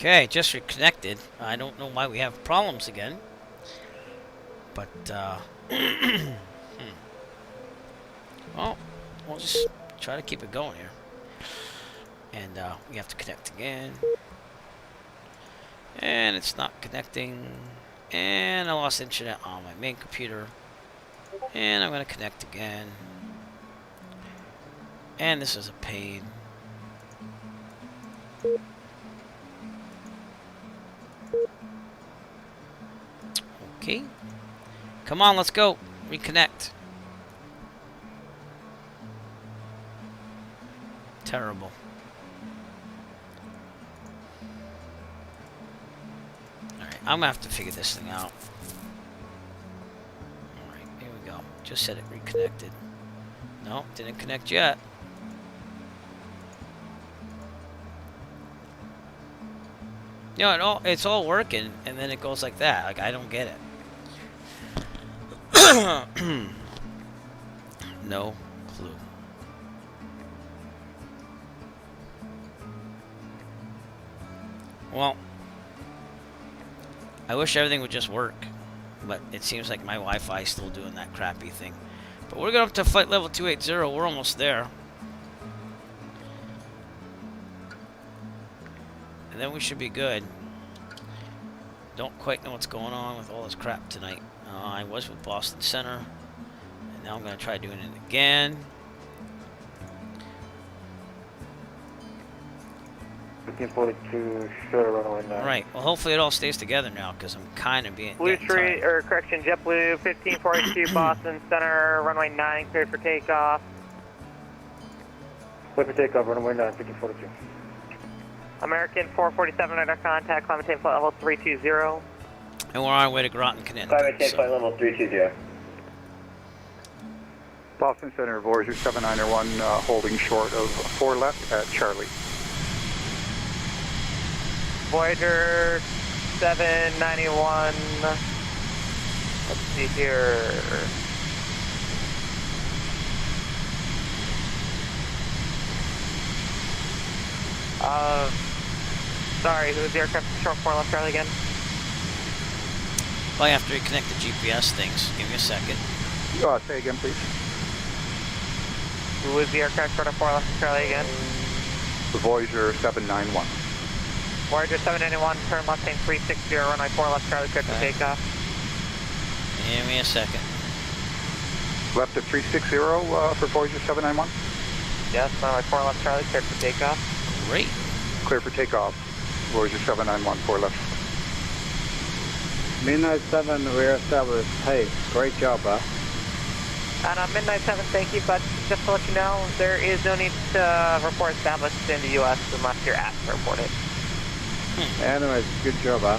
Okay, just reconnected. I don't know why we have problems again. But, well, we'll just try to keep it going here. And, we have to connect again. And it's not connecting. And I lost internet on my main computer. And I'm going to connect again. And this is a pain. Okay. Come on, let's go. Reconnect. Terrible. Alright, I'm gonna have to figure this thing out. Alright, here we go. Just said it reconnected. No, didn't connect yet. You know, it's all working, and then it goes like that. Like, I don't get it. No clue. Well, I wish everything would just work, but it seems like my Wi-Fi is still doing that crappy thing. But we're going up to flight level 280. We're almost there. And then we should be good. Don't quite know what's going on with all this crap tonight. I was with Boston Center, and now I'm going to try doing it again. 1542, short runway 9. Right. Well, hopefully it all stays together now, because I'm kind of being Blue getting Tree, tired. or correction, JetBlue 1542, Boston Center, runway 9, cleared for takeoff. Clear for takeoff, runway 9, 1542. American 447, radar contact, climb maintain flight level 320. And we're on our way to Groton, Connecticut. Climb maintain flight level 320. Boston Center, Voyager 791, holding short of 4 left at Charlie. Voyager 791, let's see here. Sorry, who was the aircraft short 4 left Charlie again? Probably have to reconnect the GPS things. Give me a second. Say again, please. Who was the aircraft short of 4 left Charlie again? The Voyager 791. Voyager 791, turn left, plane 360, runway 4 left Charlie, cleared for takeoff. Give me a second. Left at 360 for Voyager 791. Yes, runway 4 left Charlie, cleared for takeoff. Great. Clear for takeoff. Voyager 791, 4 left. Midnight 7, we're established. Hey, great job, huh? And on Midnight 7, thank you, but just to let you know, there is no need to report established in the U.S. unless you're asked to report it. Anyways, good job, huh?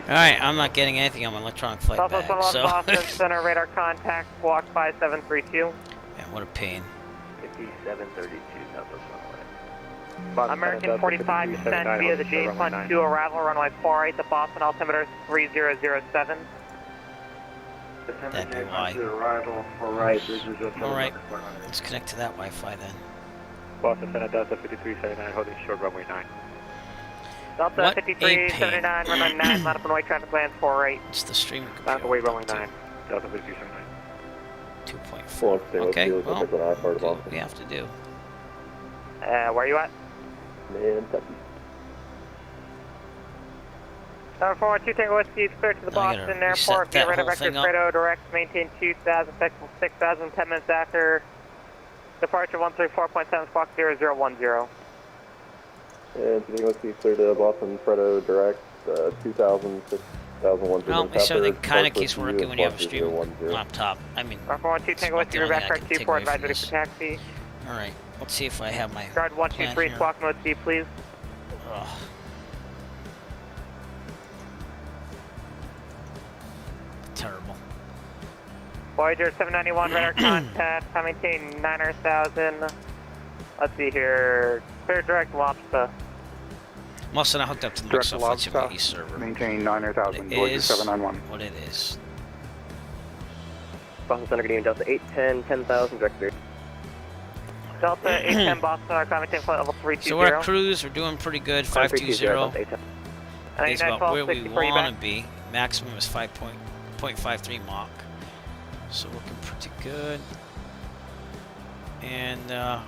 Alright, I'm not getting anything on my electronic flight Southwest bag, 111 so... Boston Center, radar contact, walk 5732. Man, what a pain. 5732, Southwest American 45 descent via the J-12 arrival, runway 48 to Boston, altimeter 3007. That'd be why. Arrival, alright, Alright, let's connect to that Wi-Fi then. Boston Center, Delta 5379, holding short runway 9. Delta What a 5379, runway 9, line up and white traffic land 48. It's the streaming Line computer. up away runway 9, Delta 5379. 2.4. Okay, well, do what we have to do. Where are you at? Number 412 Tango Whiskey is cleared to the I gotta Boston reset Airport via that radar whole vector thing up. Fredo direct, maintain 2000, flexible 6000, 10 minutes after departure 134.7 squawk 0010. And Tango Whiskey cleared to Boston Fredo direct, 2000, 6001. Well, at least everything kind of keeps working when you have a streaming laptop. I mean, Number 412 Tango it's Whiskey, about the only reback thing I card can take 24, away from advisory this. for taxi. Alright, let's see if I have my Guard plan 123, here. squawk mode C, please. Ugh. Terrible. Voyager 791, radar contact, I maintain 9,000. Let's see here, clear direct lobster. I'm also not hooked up to the Direct Microsoft log Flight Simulator stuff. server. Maintain 9,000, It Voyager is 791. what it is. Boston Center, Delta 810, 10,000, direct clear. Delta 810 Boston, our commenting flight level 320. So we're at cruise, we're doing pretty good, 520. Is about where we want to be. Maximum is 5.53 Mach. So looking pretty good. And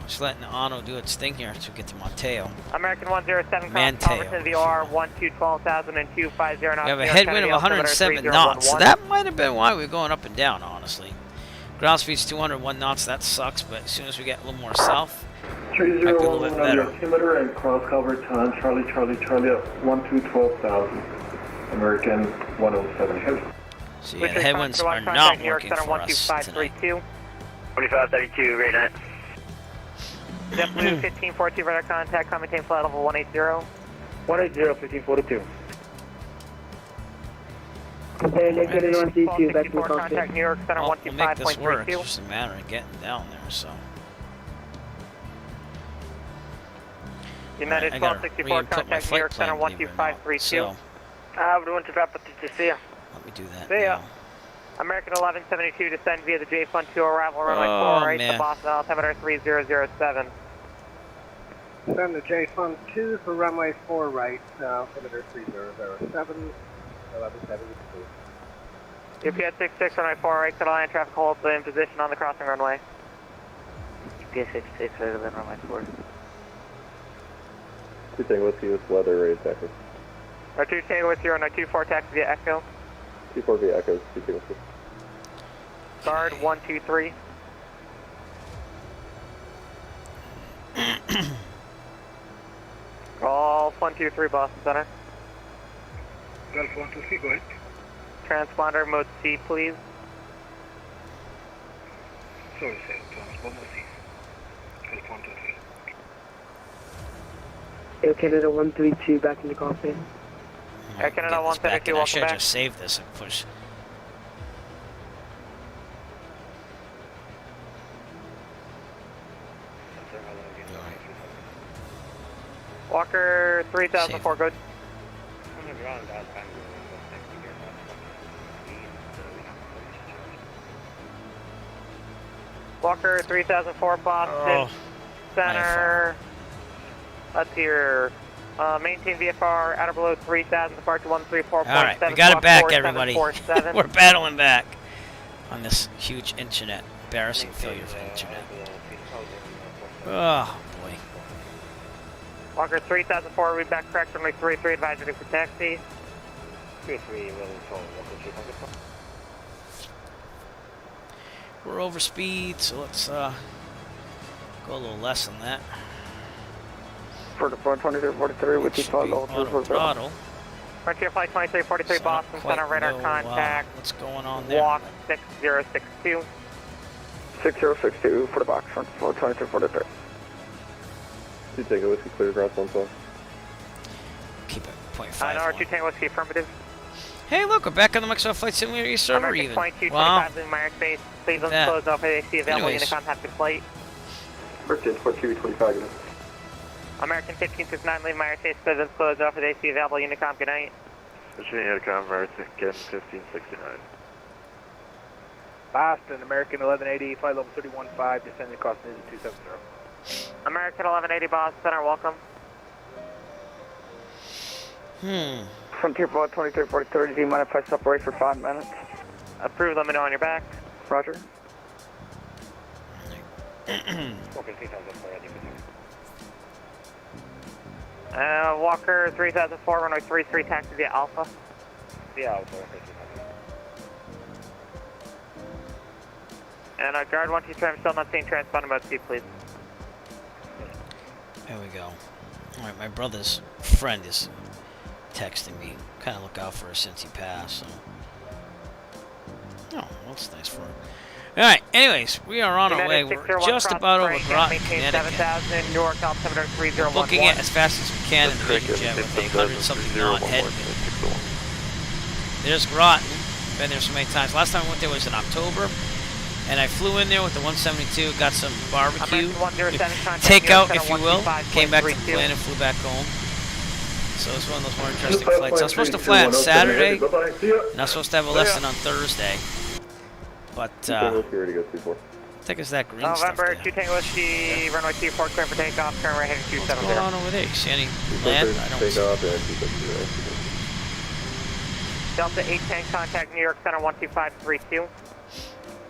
just letting the auto do its thing here to get to Manteo. American 107, Manteo. Converton VR 1212,000 and 250 knots. We have a headwind of 107 knots. So that might have been why we were going up and down, honestly. Ground speed's 201 knots, that sucks, but as soon as we get a little more south, might be a little bit better. Altimeter and cross cover time, Charlie at 12,000. American 107 heavy. So yeah, the headwinds are not working for us tonight. 2532, right at. JetBlue 1542, radar contact, commenting flight level 180. 180, 1542. Okay, Lakeland 132, back to the contact, New York Center Well, we'll make this work, 125.32. it's just a matter of getting down there, so. United I gotta 1264, re-input my contact New flight York Center plan even now, 12532. so We want to drop it to see ya. let me do that See ya. now. American 1172, descend via the J-Fund 2, arrival runway Oh, 4, right man. to Boston, altimeter 3007. Send the J-Fund 2 for runway 4 right, altimeter 3007, 1172. UPS 66, runway 4, right to the line, traffic holds in position on the crossing runway. UPS 66, right to the runway 4. 2 Tango Whiskey with weather radar tracker. Our 2 Tango with 024, taxi via Echo. 24 via Echo, 2 Tango Whiskey. Guard 123. All 123 Boston Center. Gulf 123, go ahead. Transponder mode C, please. Sorry, sir, transponder C. Gulf 123. Air Canada 132 back in the cockpit. Air Canada Get this back 132, in. I welcome should have back. just saved this and push. Walker 3004, good. Walker 3004, Boston Oh, Center. Let's hear. Maintain VFR, outer below 3000, departure 134.7. All right, we got it back, everybody. We're battling back on this huge internet. Embarrassing failure for the internet. Oh, boy. Walker 3004, read back correct, runway 33, advisory for taxi. 33, We're over speed, so let's go a little less than that. For the 2343, which is Speed auto throttle. Frontier Flight 2343, So Boston not quite Center, radar know, contact. what's going on there? Walk 6062. 6062 for the box, front 2343. 2 Tango Whiskey clear across 112. Keep it R2 .51. Tango Whiskey, affirmative. Hey, look, we're back on the Microsoft Flight Simulator server American even. 2225 Wow. leaving Myers Base. Cleveland Yeah. closed off for the AC available. Anyways. Unicom have to flight. American 2225. American 1569 leaving Myers Base. Cleveland closed off for the AC available. Unicom, good night. Virginia Aircom, American 1569. Boston, American 1180, flight level 315, descending across News 270. American 1180 Boston Center, welcome. Frontier Flight 2343, do you mind if I separate for 5 minutes? Approved, let me know on your back. Roger. Walker 3004, runway 33, taxi via Alpha. Yeah, Alpha. And guard 123, I'm still not seeing transponder mode C, please. There we go. Alright, my brother's friend is texting me. Kind of look out for her since he passed, so. Oh, well, that's nice for her. Alright, anyways, we are on our way. We're just about over Groton, Connecticut. 7000, New York, altimeter 3011. Booking it as fast as we can in the Vision Jet with a 100-something knot headwind. There's Groton. Been there so many times. Last time I went there was in October. And I flew in there with the 172, got some barbecue, takeout if you will, came back to the plane and flew back home. So it was one of those more interesting flights. I was supposed to fly on Saturday, and I was supposed to have a lesson on Thursday. But, 2 Tango Whiskey ready to go 24. think it's that green November, stuff 2 Tango Whiskey, runway 24, clear for takeoff, turn right heading What's 270. going on over there? You see any land? I don't see. Takeoff and 270. Delta 810, contact New York Center 12532.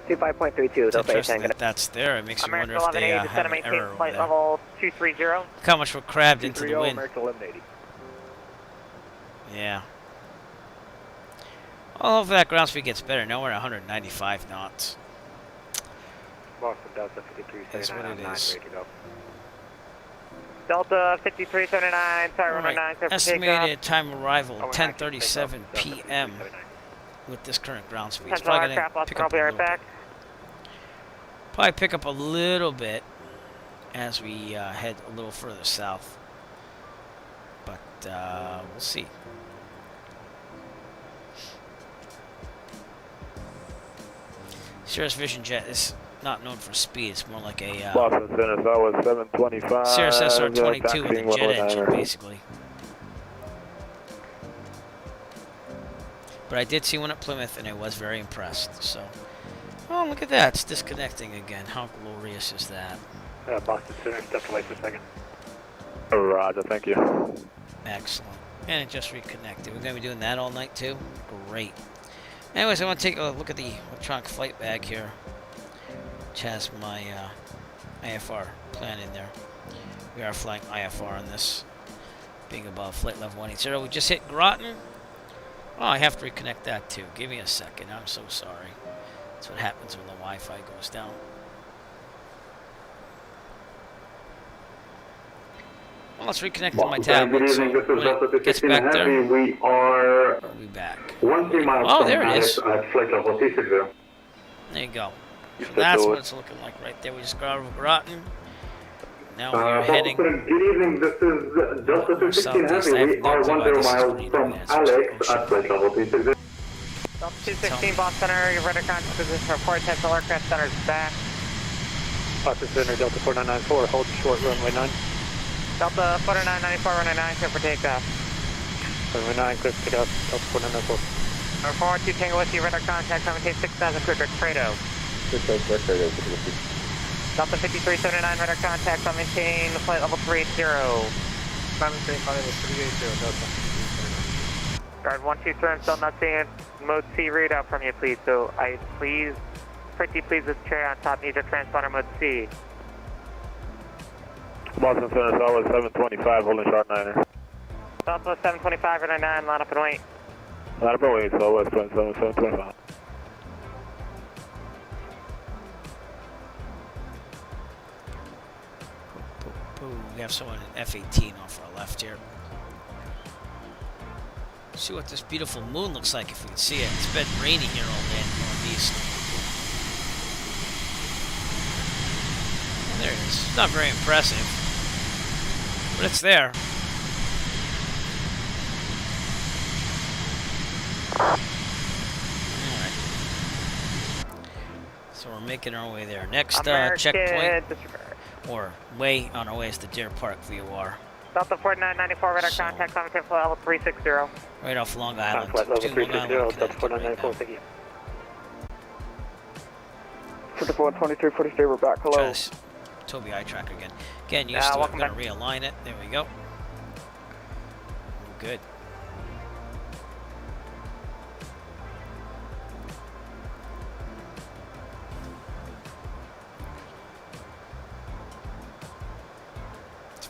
25.32, It's Delta 8 interesting Tango. that that's there. It makes you American wonder if they 1180, have an descend error maintain over flight there. level 230. Look how much we're crabbed into the 230, wind. American 1180. Yeah. Well, hopefully that ground speed gets better. Now we're at 195 knots. Boston Delta 5379. That's what it is. Ready to go. Delta 5379, sorry, runway 9, clear for Estimated time arrival Oh, 10:37 p.m. with this current ground speed. It's Central probably aircraft, gonna Boston, pick I'll up be a right little back. bit. Probably pick up a little bit as we head a little further south. But we'll see. Cirrus Vision Jet is not known for speed. It's more like a Boston Center, that was 725. Cirrus SR-22 with taxiing a jet 119er. engine, basically. But I did see one at Plymouth, and I was very impressed. So, oh, look at that. It's disconnecting again. How glorious is that? Boston Center, step away for a second. Roger, thank you. Excellent. And it just reconnected. We're going to be doing that all night, too? Great. Anyways, I want to take a look at the electronic flight bag here, which has my IFR plan in there. We are flying IFR on this, being above flight level 180. We just hit Groton. Oh, I have to reconnect that too. Give me a second. I'm so sorry. That's what happens when the Wi-Fi goes down. Well, let's reconnect to my tablet. So when it gets back there, We are we'll be back. 1 mile Oh, from there it is. at flight level 260. There you go. So that's what it's looking like right there. We just got over Groton. Now we're heading. Good evening, this is Delta 216 southeast. Heavy. I We have no are clue 10 why this is miles green from over there, so it's Alex ocean. at flight level 260. Delta 216, Boston Center, your radar contact position report, Central Aircraft Center is back. Boston Center, Delta 4994, hold short runway 9. Delta 4994, runway 9, clear for takeoff. Runway 9, clear for takeoff, Delta 4994. Number 4, 2 Tango Whiskey, radar contact, maintain 6000, clear direct Prado. 6,000 direct radio. Delta 5379, radar contact, maintain flight level 380. Guard 123, I'm still not seeing mode C readout from you, please. So pretty please with chair on top, need your transponder mode C. Boston Center, that was 725, holding short 9er. Delta 725, radar 9, line up and wait. Line up and wait, so West 27, 725. We have someone in F-18 off our left here. See what this beautiful moon looks like if we can see it. It's been rainy here all day in the northeast. There it is. It's not very impressive, but it's there. Alright. So we're making our way there. Next checkpoint, or way on our way is the Deer Park VOR. Delta 4994, radar contact, maintain flight level 360. Right off Long Island. Flight level 360, Connecticut Delta right 4994, now. thank you. 2343, we're back. Hello. Try this Tobii Eye Tracker again. Getting used to it. I'm welcome going to back. realign it. There we go. Good.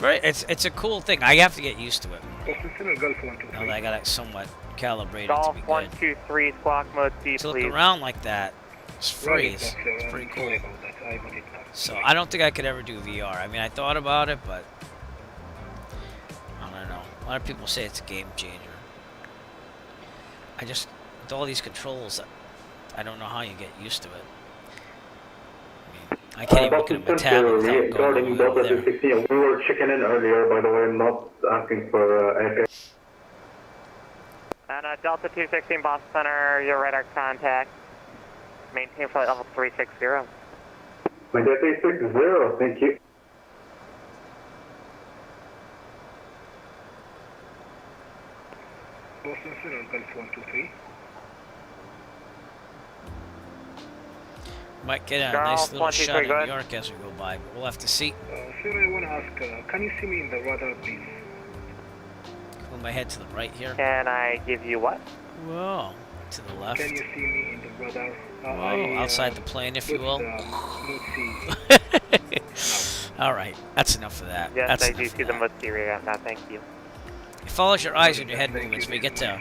It's a cool thing. I have to get used to it. Now that I got it somewhat calibrated Golf to be good. 123, squawk mode C, To look please. around like that, it's free. It's pretty cool. So I don't think I could ever do VR. I mean, I thought about it, but I don't know. A lot of people say it's a game changer. I just, with all these controls, I don't know how you get used to it. I can't even look at my tablet without going over there. We were checking in earlier, by the way, not asking for anything. And Delta 216, Boston Center, your radar contact. Maintain flight level 360. Maintain 360, thank you. Boston Center, Gulf 123. Might get a Charles, nice little 123, shot go of ahead. New York as we go by, but we'll have to see. Sir, I want to ask, can you see me in the radar, please? Move my head to the right here. Can I give you what? Whoa, to the left. Can you see me in the radar? Whoa, outside the plane, if you will. Let's see. All right, that's enough of that. Yes, That's I enough do of see the that. Wisteria. No, thank you. It follows your eyes and your head movements. We get to,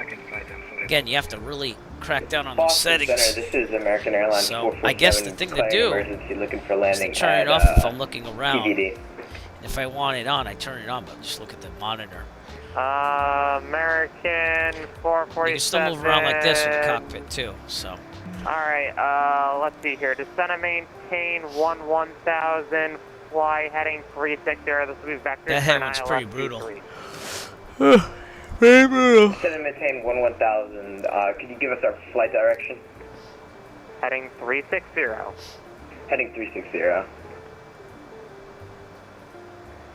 again, you have to really crack down on those settings. Center, this is American Airlines So I guess the thing to do emergency looking for is landing to turn it at, off if I'm looking around. TBD. If I want it on, I turn it on, but just look at the monitor. American 447. You can still move around like this in the cockpit too. So. Alright, let's see here. Descend and maintain 1000, fly heading 360. This will be vector. That head one's pretty brutal. Very brutal. Descend and maintain 1000. Could you give us our flight direction? Heading 360. Heading 360.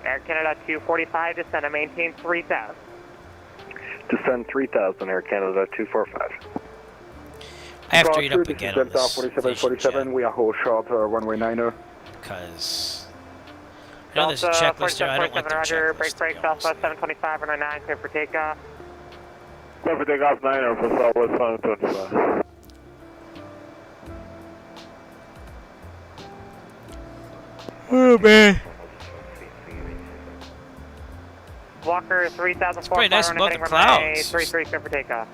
Air Canada 245, descend and maintain 3000. Descend 3000, Air Canada 245. I have to read up again on this 4747, we are hold short, runway 90. Because I know there's a checklist here. I don't like the Roger, checklist. break, Southwest 725, runway 9, clear for takeoff. Clear for takeoff 9 for Southwest 725. Oh man. Walker 3004. It's pretty nice above the clouds. 33, clear for takeoff.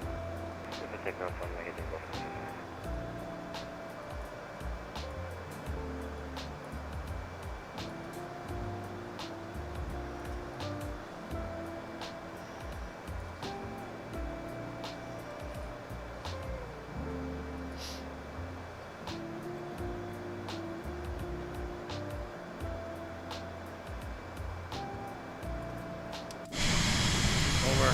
Over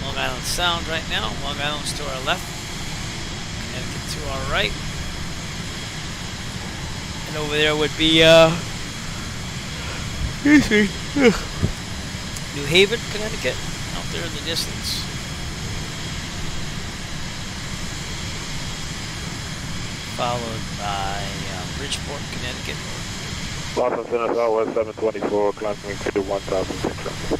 Long Island Sound right now. Long Island's to our left. Connecticut to our right. And over there would be New Haven, Connecticut, out there in the distance. Followed by Bridgeport, Connecticut. Los Angeles Southwest 724, climbing to 1600.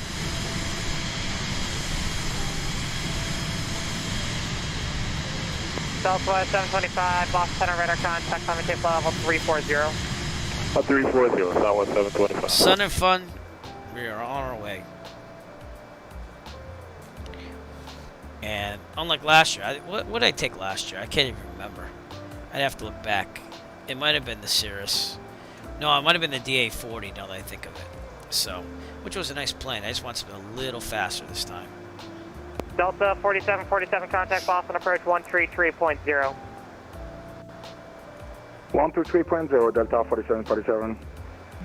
Southwest 725, Boston Center, radar contact, climate tape level 340. 340, Southwest 725. Sun and fun, we are on our way. And unlike last year, what did I take last year? I can't even remember. I'd have to look back. It might have been the Cirrus. No, it might have been the DA-40 now that I think of it. So, which was a nice plane. I just want something a little faster this time. Delta 4747, contact Boston approach 133.0. 123.0, Delta 4747.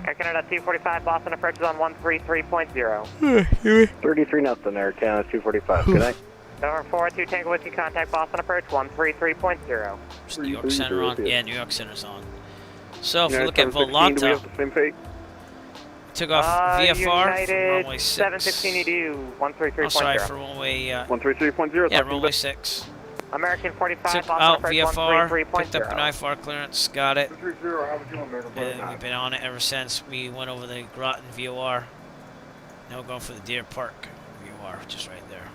Air Canada 245, Boston approach is on 133.0. 33 nothing, Air Canada 245, good night. Number 42, Tango Whiskey, contact Boston approach 133.0. Is New York Center on? Yeah, New York Center's on. So if we look at Volanta, took off VFR from runway 6. 716 you do 133.0. I'm sorry, for runway 133.0. yeah, runway 6. American 45, Took Boston out approach VFR, 133.0. picked up an IFR clearance, got it. 230, how would you American And we've been on it ever since we went over the Groton VOR. Now we're going for the Deer Park VOR, just right there.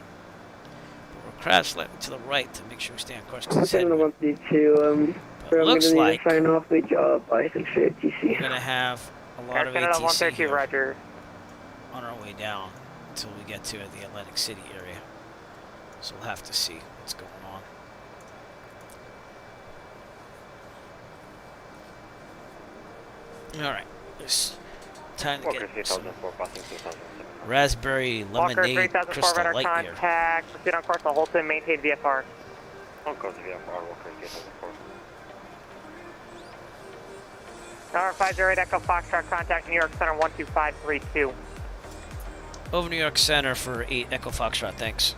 But we're crash slightly to the right to make sure we stay on course. But it looks like sign off the job by 650 we're going to have a lot of Air Canada ATC 132, here Roger. on our way down until we get to the Atlantic City area. So we'll have to see what's going on. All right, it's time to get some raspberry Walker lemonade 3004, crystal radar light here. contact. Proceed on course to Holton, maintain VFR. On course to VFR, Walker 3004. Number 508, Echo Foxtrot, contact New York Center 12532. Over New York Center for 8 Echo Foxtrot, thanks.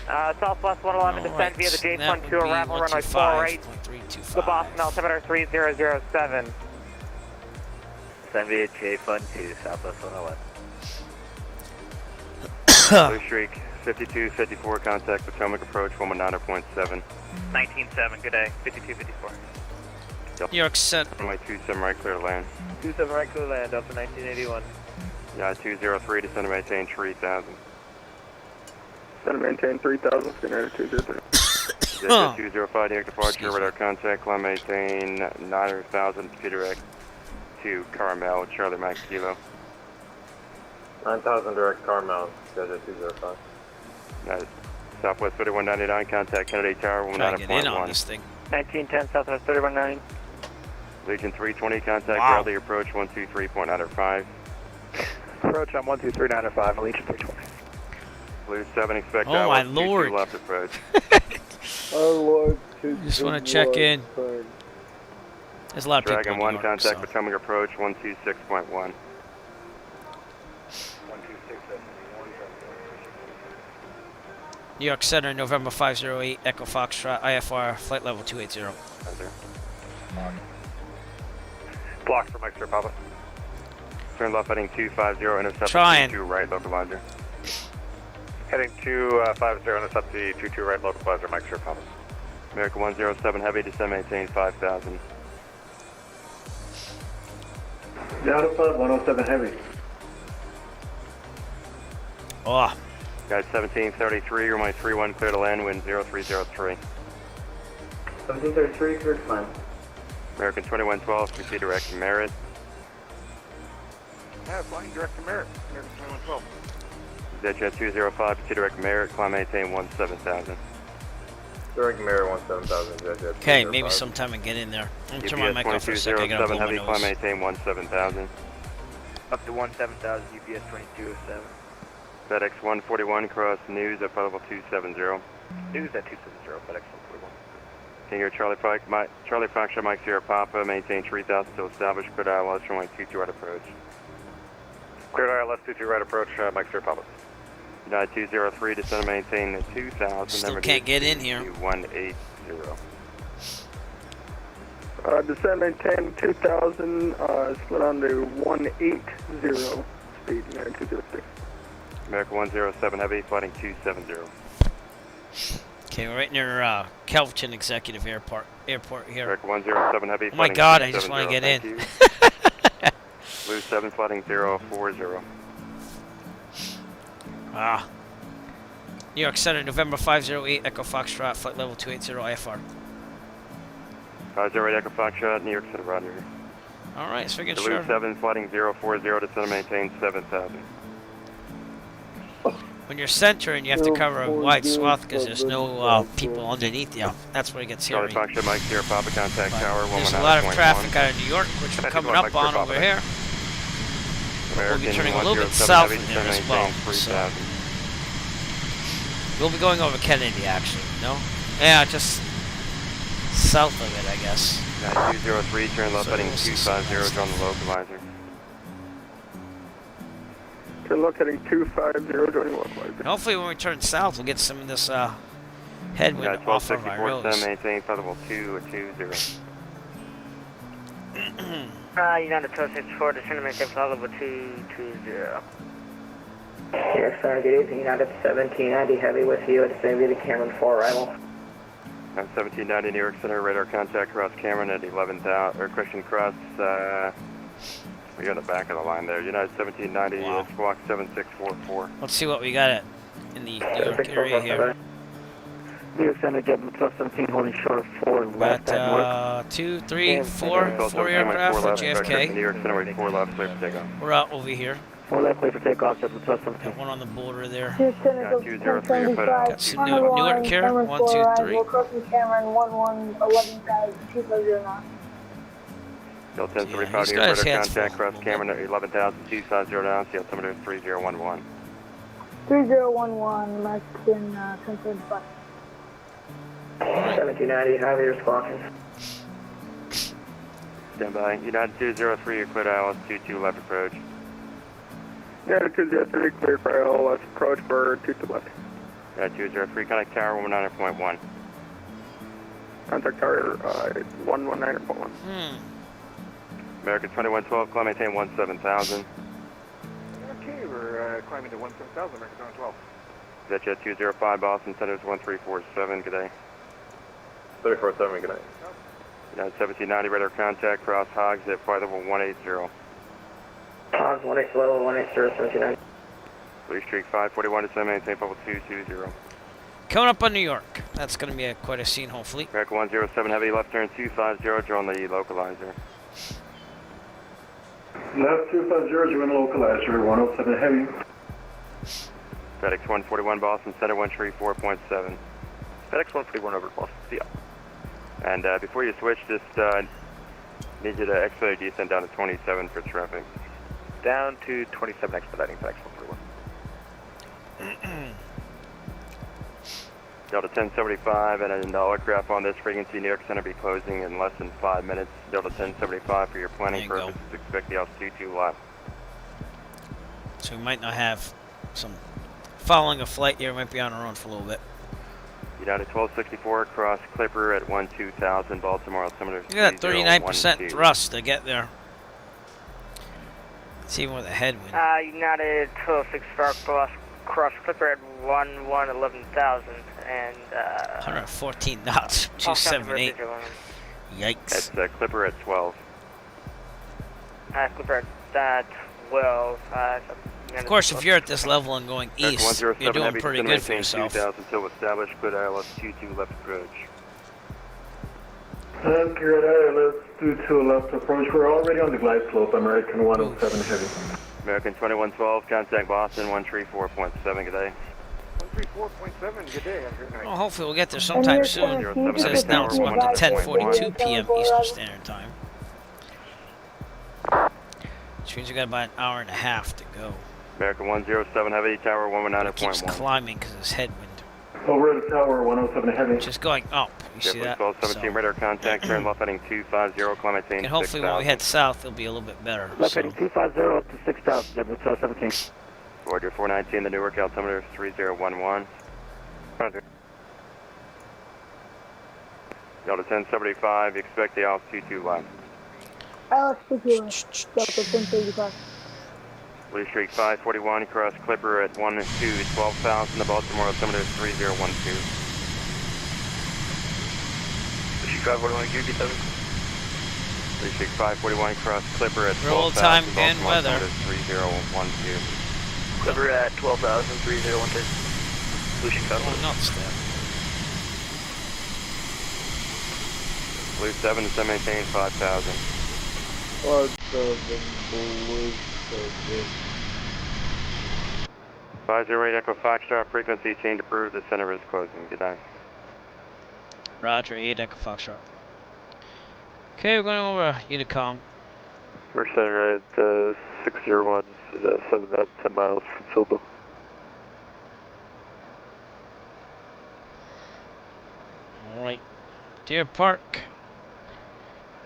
Southwest 111, descend via the J-12 arrival runway 48. The Boston altimeter 3007. Descend via J-12, Southwest 111. Blue Streak 5254, contact Potomac approach 119.7. 19.7, good day, 5254. New York Center. Runway 27 right, clear to land. 27 right, clear land, Delta 1981. Yeah, 203, descend and maintain 3000. Descend and maintain 3000, Skinner 203. Zeta 205, New York departure, radar contact, climb maintain 9000, direct to Carmel, Charlie Mike Kilo. 9000 direct Carmel, Zeta 205. Nice. Southwest 3199, contact Kennedy Tower, Try to get in on 19.1. this thing. 1910 Southwest 319. Legion 320, contact Wow. Bradley approach 123.905. Approach on 123.905, Legion 320. Blue 7, expect Oh my ILS 22 lord. left approach. Just want to check in. There's a lot of people Dragon in 1, New York, contact so. Potomac approach 126.1. 126, New York Center, November 508, Echo Foxtrot, IFR, flight level 280. Block for Mike Sir Papa. Turn left heading 250, intercept Trying. 22 right, localizer. Heading 250, intercept the 22 right, localizer, Mike Sir Papa. America 107 heavy, descend maintain 5000. Delta 107 heavy. Oh, Guide 1733, runway 31, clear to land, wind 0303. 1733, clear to climb. American 2112, proceed direct to Merritt. Yeah, flying direct to Merritt, American 2112. Jet 205, proceed direct to Merritt, climb maintain 17000. Direct Mirror 17000, Zeta. okay, maybe sometime I get in there. I'm gonna turn my mic off for a second. I gotta blow my heavy, climb nose. maintain 17000. Up to 17,000, UPS 2207. FedEx 141, cross news at flight level 270. News at 270, FedEx 141. King Air Charlie Foxtrot, Mike Sierra Papa, maintain 3000 to establish, clear ILS, runway 22 right approach. Cleared ILS 22 right approach, Mike Sir Papa. United 203, descend and maintain 2000. Still can't get in here. 180. Descend maintain 2000, split on to 180, speed 206. America 107 heavy, flighting 270. Okay, we're right near Calverton Executive Airport here. America 107 heavy, Oh my flighting god, I just 270. want to get in. Thank you. Blue 7, flighting 040. Ah. New York Center, November 508, Echo Foxtrot, flight level 280, IFR. 508 Echo Foxtrot, New York City, Roger. Alright, let's figure Blue sure. 7, flighting 040, descend and maintain 7000. When you're centering, you have to cover a wide swath because there's no people underneath you. That's where it gets Charlie hairy. Foxtrot, Mike Sierra Papa, contact But tower 119.1. there's a lot of traffic out of New York, which we're coming up on over here. We'll be turning a little bit south from there as well. So we'll be going over Kennedy, actually. No? Yeah, just south of it, I guess. 203, turn left heading 250, on the localizer. Turn left heading 250, joining localizer. Hopefully when we turn south, we'll get some of this headwind off of our 1264, roads. maintain flight level 220. United 1264, descend and maintain flight level 220. Yes, sir. Good evening. United 1790 heavy with you at St. Vita Cameron 4 arrival. 1790 New York Center, radar contact cross Cameron at 11,000, or Christian Cross, we're on the back of the line there. United 1790, Wow. squawk 7644. Let's see what we got in the New York area here. New York Center, Jet plus 17 holding short 4 left at Newark. 2, 3, 4 aircraft for JFK. New York Center, 4 left, clear for takeoff. We're out over here. 4 left, clear for takeoff, Jet plus 17. Got one on the border there. Got 203, you're put out. Got some Newark here. 1, 2, 3. Cameron 11,000, 250 knots. Still 1035 these New York, guys' radar heads contact full. cross Cameron at 11,000, 250 down, see altimeter 3011. 3011, Mexican 1035. 1790 heavy, you're squawking. Stand by. United 203, you're clear to ILS 22 left approach. United 203, clear for ILS approach for 22 left. United 203, contact tower 119.1. Contact tower 119.1. American 2112, climb maintain 17000. Okay, we're climbing to 17000, American 2112. Jet 205, Boston Centers 1347, good day. 347, good night. United 1790, radar contact, cross Hogs at flight level 180. Hogs 180, level 180, 1790. Blue Streak 541 to maintain level 220. Coming up on New York. That's going to be quite a scene, hopefully. America 107 Heavy, left turn 250, draw on the localizer. Left 250, you're in localizer, 107 Heavy. FedEx 141 Boston Center 134.7. FedEx 141 over Boston, see ya. And before you switch, just need you to expedite descent down to 27 for traffic. Down to 27, expediting FedEx 141. Delta 1075 and an aircraft on this frequency, New York Center be closing in less than 5 minutes. Delta 1075 for your planning purposes, expect the altitude 2 left. So we might not have some following a flight here. We might be on our own for a little bit. United 1264 cross Clipper at 12000 Baltimore altimeter. Look at that 39% thrust to get there. It's even with a headwind. United 1264 cross Clipper at 11,000 and 114 knots, 278. Yikes. That's Clipper at 12. Clipper at 12. Of course, if you're at this level and going east, you're doing pretty good for yourself. 2000 until established, good ILS 22 left approach. Good ILS 22 left approach. We're already on the glide slope, American 107 Heavy. American 2112, contact Boston 134.7, good day. 134.7, good day. Well, hopefully we'll get there sometime soon. It says now it's about 10:42 p.m. Eastern Standard Time. Which means we got about an hour and a half to go. American 107 Heavy, Tower 119.1. It keeps climbing because of this headwind. Over at Tower 107 Heavy. Just going up. You see that? 1217 radar contact, turn left heading 250, climb maintain 6,000. And hopefully when we head south, it'll be a little bit better. Left heading 250 up to 6,000, W1217. Roger 419, the Newark altimeter 3011. Roger. Delta 1075, expect the altitude 2 left. I'll stick you on Delta 1035. Blue Streak 541, cross Clipper at 12,000, the Baltimore altimeter 3012. Blue Streak 541, QB7. Blue Streak 541, cross Clipper at 12,000, Roll time and Baltimore weather. altimeter 3012. Clipper at 12,000, 3012. Blue Streak 541. Oh, nuts there. Blue 7 to maintain 5,000. 508 Echo Foxtrot, frequency change approved, the center is closing. Good night. Roger, 8 Echo Foxtrot. Okay, we're going over Unicom. We're center at 601, 7 about 10 miles from Silva. Alright, Deer Park.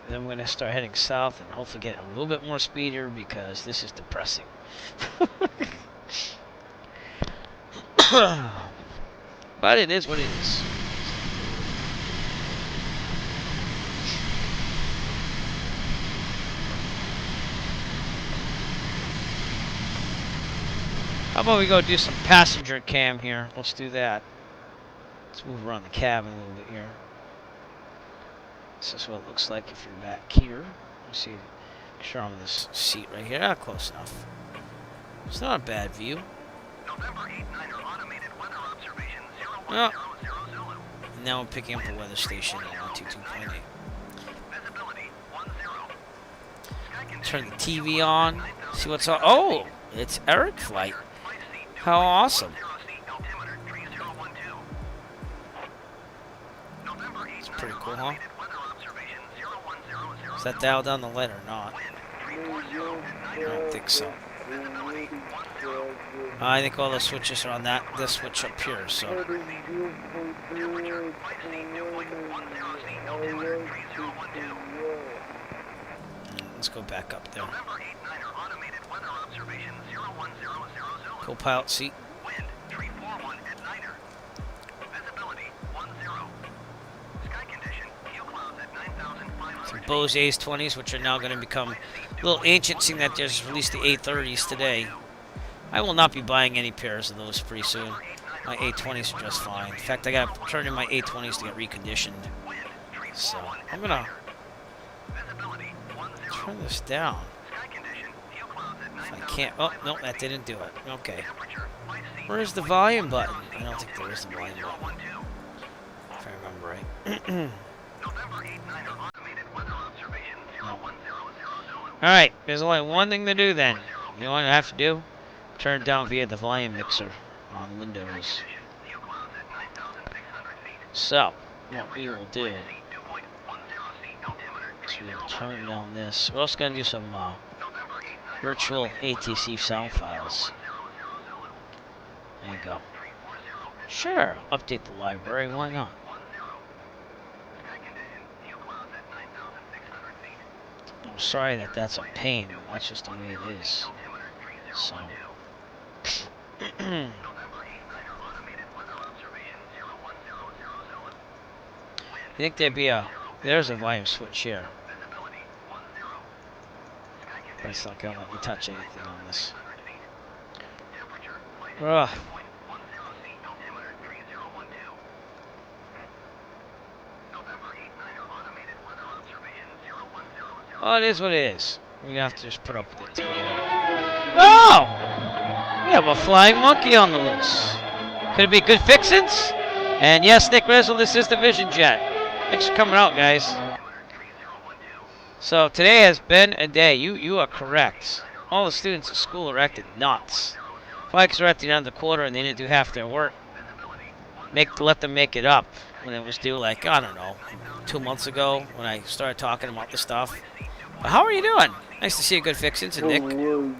Then we're going to start heading south and hopefully get a little bit more speedier because this is depressing. But it is what it is. How about we go do some passenger cam here? Let's do that. Let's move around the cabin a little bit here. This is what it looks like if you're back here. You see, make sure I'm in this seat right here. Ah, close enough. It's not a bad view. Well, and now I'm picking up the weather station at altitude 2.8. Turn the TV on. See what's on. Oh, it's Eric flight. How awesome. It's pretty cool, huh? Is that dialed down the light or not? I don't think so. I think all the switches are on this switch up here, so. Let's go back up there. Co-pilot seat. Some Bose Ace-20s, which are now going to become a little ancient, seeing that they just released the A30s today. I will not be buying any pairs of those pretty soon. My A20s are just fine. In fact, I got to turn in my A20s to get reconditioned. So, I'm going to turn this down. If I can't. Oh, no, that didn't do it. Okay. Where's the volume button? I don't think there is the volume button. If I remember right. Alright, there's only one thing to do then. You know what I have to do? Turn it down via the volume mixer on Windows. So, what we will do is we'll turn down this. We're also going to do some virtual ATC sound files. There you go. Sure, update the library, why not? I'm sorry that that's a pain, that's just the way it is. So. You think there'd be there's a volume switch here. But it's not gonna let me touch anything on this. Ugh. Oh, it is what it is. We have to just put up with it together. Oh! We have a flying monkey on the loose. Could it be good fixins? And yes, Nick Rizzle, this is the Vision Jet. Thanks for coming out, guys. So today has been a day. You are correct. All the students at school are acting nuts. Bikes are at the end of the quarter and they didn't do half their work. Let them make it up when it was due, like, I don't know, 2 months ago when I started talking about the stuff. But how are you doing? Nice to see you, good fixins, and Nick. We're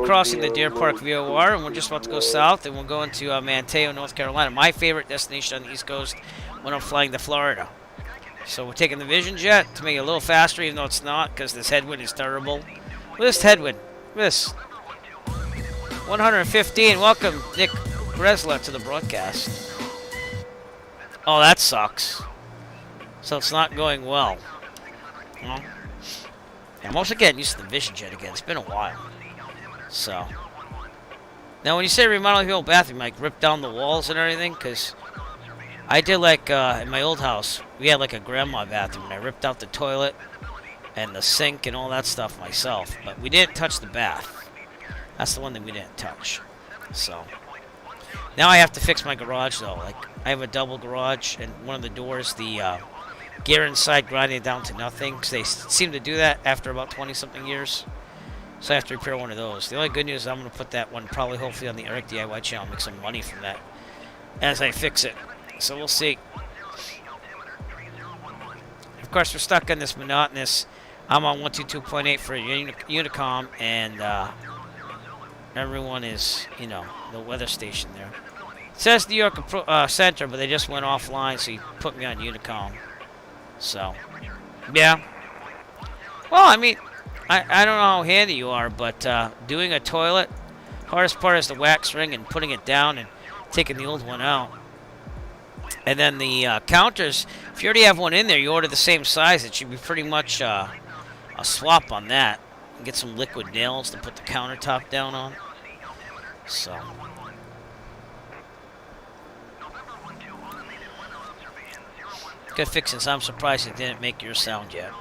crossing the Deer Park VOR, and we're just about to go south, and we'll go into Manteo, North Carolina, my favorite destination on the East Coast when I'm flying to Florida. So we're taking the Vision Jet to make it a little faster, even though it's not, because this headwind is terrible. Look at this headwind. Look at this. 115. Welcome, Nick Resler, to the broadcast. Oh, that sucks. So it's not going well. Well, I'm also getting used to the Vision Jet again. It's been a while. So. Now, when you say remodel your old bathroom, like rip down the walls and everything, because I did like in my old house, we had like a grandma bathroom, and I ripped out the toilet and the sink and all that stuff myself. But we didn't touch the bath. That's the one thing we didn't touch. So. Now I have to fix my garage, though. Like, I have a double garage, and one of the doors, the gear inside grinding it down to nothing, because they seem to do that after about 20-something years. So I have to repair one of those. The only good news is I'm going to put that one probably hopefully on the Eric DIY channel and make some money from that as I fix it. So we'll see. Of course, we're stuck on this monotonous. I'm on 122.8 for Unicom, and everyone is, you know, the weather station there. It says New York Center, but they just went offline, so you put me on Unicom. So, yeah. Well, I mean, I don't know how handy you are, but doing a toilet, hardest part is the wax ring and putting it down and taking the old one out. And then the counters, if you already have one in there, you order the same size. It should be pretty much a swap on that. And get some liquid nails to put the countertop down on. So. Good fixing. So I'm surprised it didn't make your sound yet.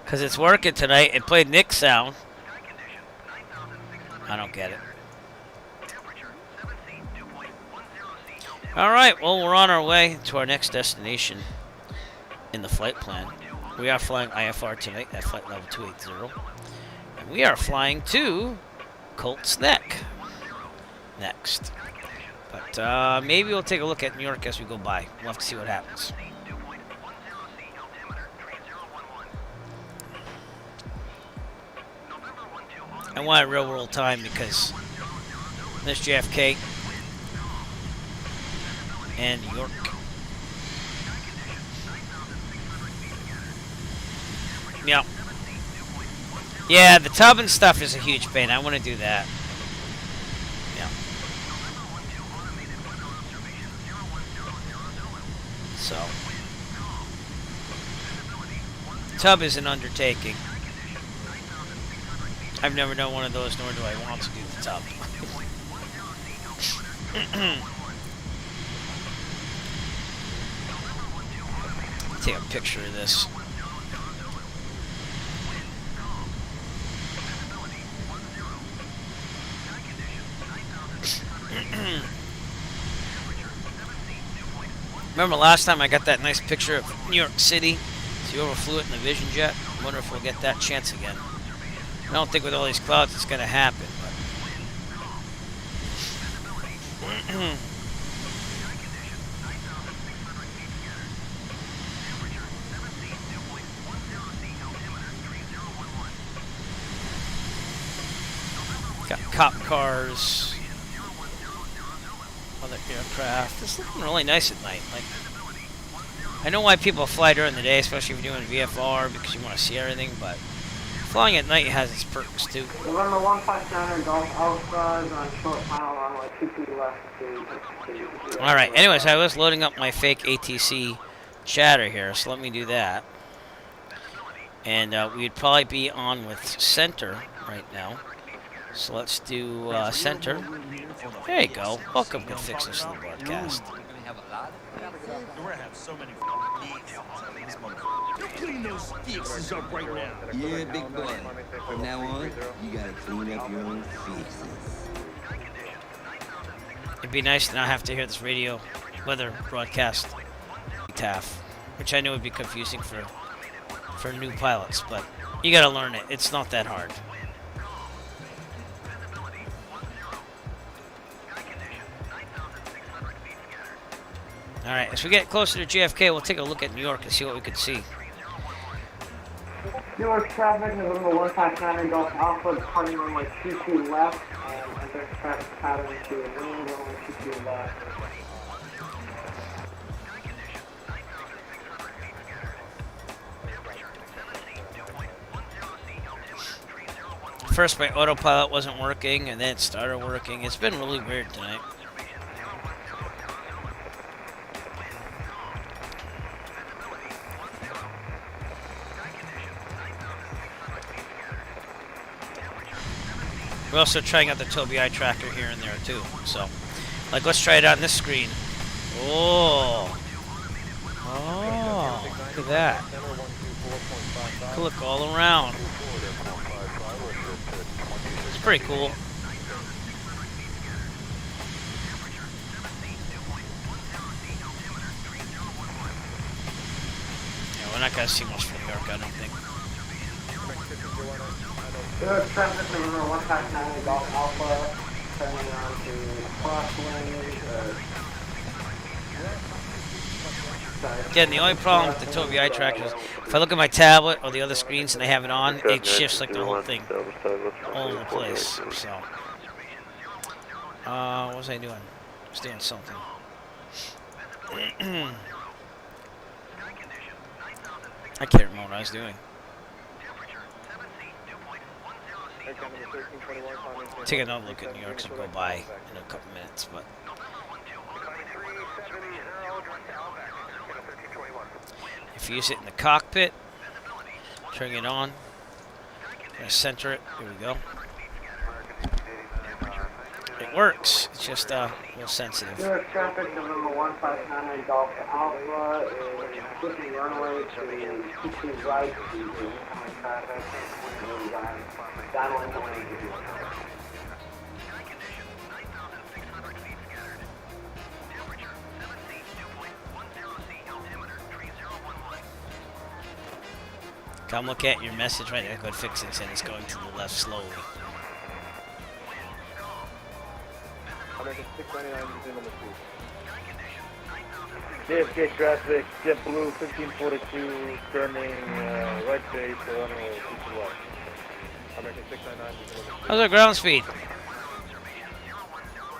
Because it's working tonight. It played Nick's sound. I don't get it. Alright, well, we're on our way to our next destination in the flight plan. We are flying IFR tonight at flight level 280. And we are flying to Colts Neck next. But maybe we'll take a look at New York as we go by. We'll have to see what happens. I want it real world time because there's JFK and New York. Yeah. Yeah, the tub and stuff is a huge pain. I want to do that. Yeah. So. Tub is an undertaking. I've never done one of those, nor do I want to do the tub. take a picture of this. Remember last time I got that nice picture of New York City? So you overflew it in the Vision Jet. I wonder if we'll get that chance again. I don't think with all these clouds it's going to happen. But got cop cars, other aircraft. It's looking really nice at night. Like, I know why people fly during the day, especially if you're doing VFR, because you want to see everything, but flying at night has its perks too. November 159 Golf Alpha is on short final runway 22 left to... Alright, anyways, I was loading up my fake ATC chatter here, so let me do that. And we'd probably be on with center right now. So let's do center. There you go. Welcome to Fix This to the broadcast. Clean those fixes up right now. Yeah, big boy. From now on, you gotta clean up your own fixes. It'd be nice to not have to hear this radio weather broadcast TAF, which I know would be confusing for new pilots, but you gotta learn it. It's not that hard. Alright, as we get closer to JFK, we'll take a look at New York and see what we can see. New York traffic, November 159 Golf Alpha, departing runway 22 left, and enter traffic pattern to wind, runway 22 left. First, my autopilot wasn't working, and then it started working. It's been really weird tonight. We're also trying out the Tobii Eye Tracker here and there too. So, like, let's try it on this screen. Oh, look at that. Look all around. It's pretty cool. Yeah, we're not gonna see much from New York, I don't think. New York traffic, November 159 Golf Alpha, turning on to crosswind. Again, the only problem with the Tobii Eye Tracker is if I look at my tablet or the other screens and I have it on, it shifts like the whole thing all over the place. So, what was I doing? I was doing something. I can't remember what I was doing. Take another look at New York, so go by in a couple minutes, but if you use it in the cockpit, turn it on, I'm gonna center it, here we go. It works, it's just a little sensitive. New York traffic, November 159 Golf Alpha is switching runway to 22 right to incoming traffic. Dialing away. Come look at your message right there. Go fix it, and it's going to the left slowly. JFK traffic, JetBlue 1542, turning right base, runway 22 left. How's our ground speed?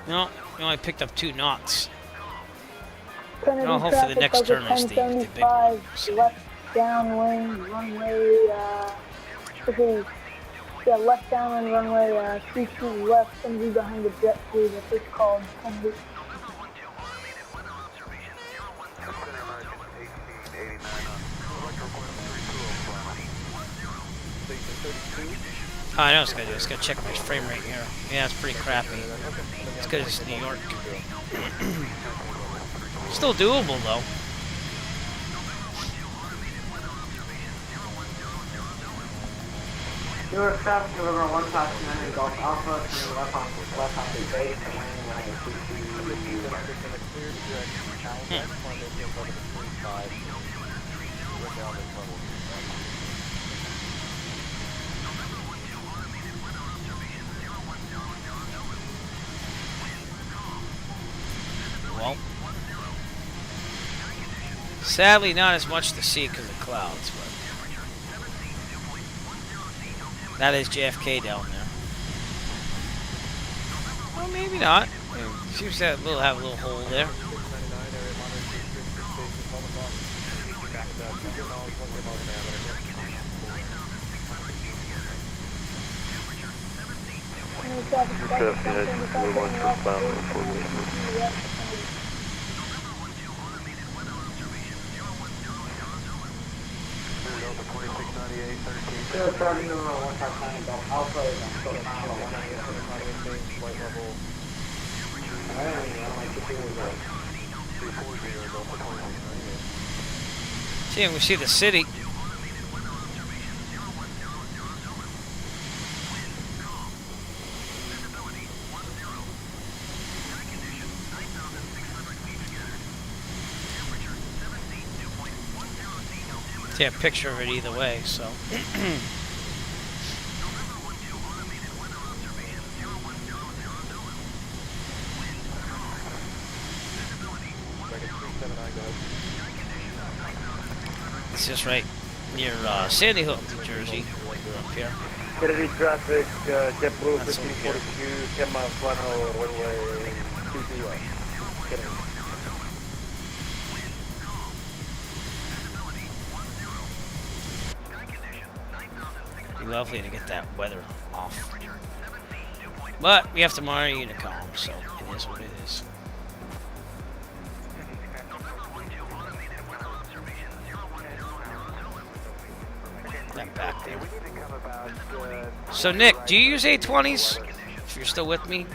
No, we only picked up 2 knots. No, hopefully the next turn is the big one. So. Left downwind runway, left downwind runway 32 left, and be behind the jet crew that just called 10 weeks. Oh, I know it's gonna do. It's gonna check my frame rate here. Yeah, it's pretty crappy. It's because it's New York. Still doable though. Newark traffic, November 159 Golf Alpha, turning left on the base, and landing on the 2. Well, sadly, not as much to see because of clouds, but that is JFK down there. Well, maybe not. It seems to have a little hole there. See, we see the city. See a picture of it either way, so. It's just right near Sandy Hook, New Jersey, up here. Kennedy traffic, JetBlue 1542, 10 miles final, runway 22 west. Kennedy. It'd be lovely to get that weather off. But we have to monitor Unicom, so it is what it is. That back there. So Nick, do you use A20s? If you're still with me?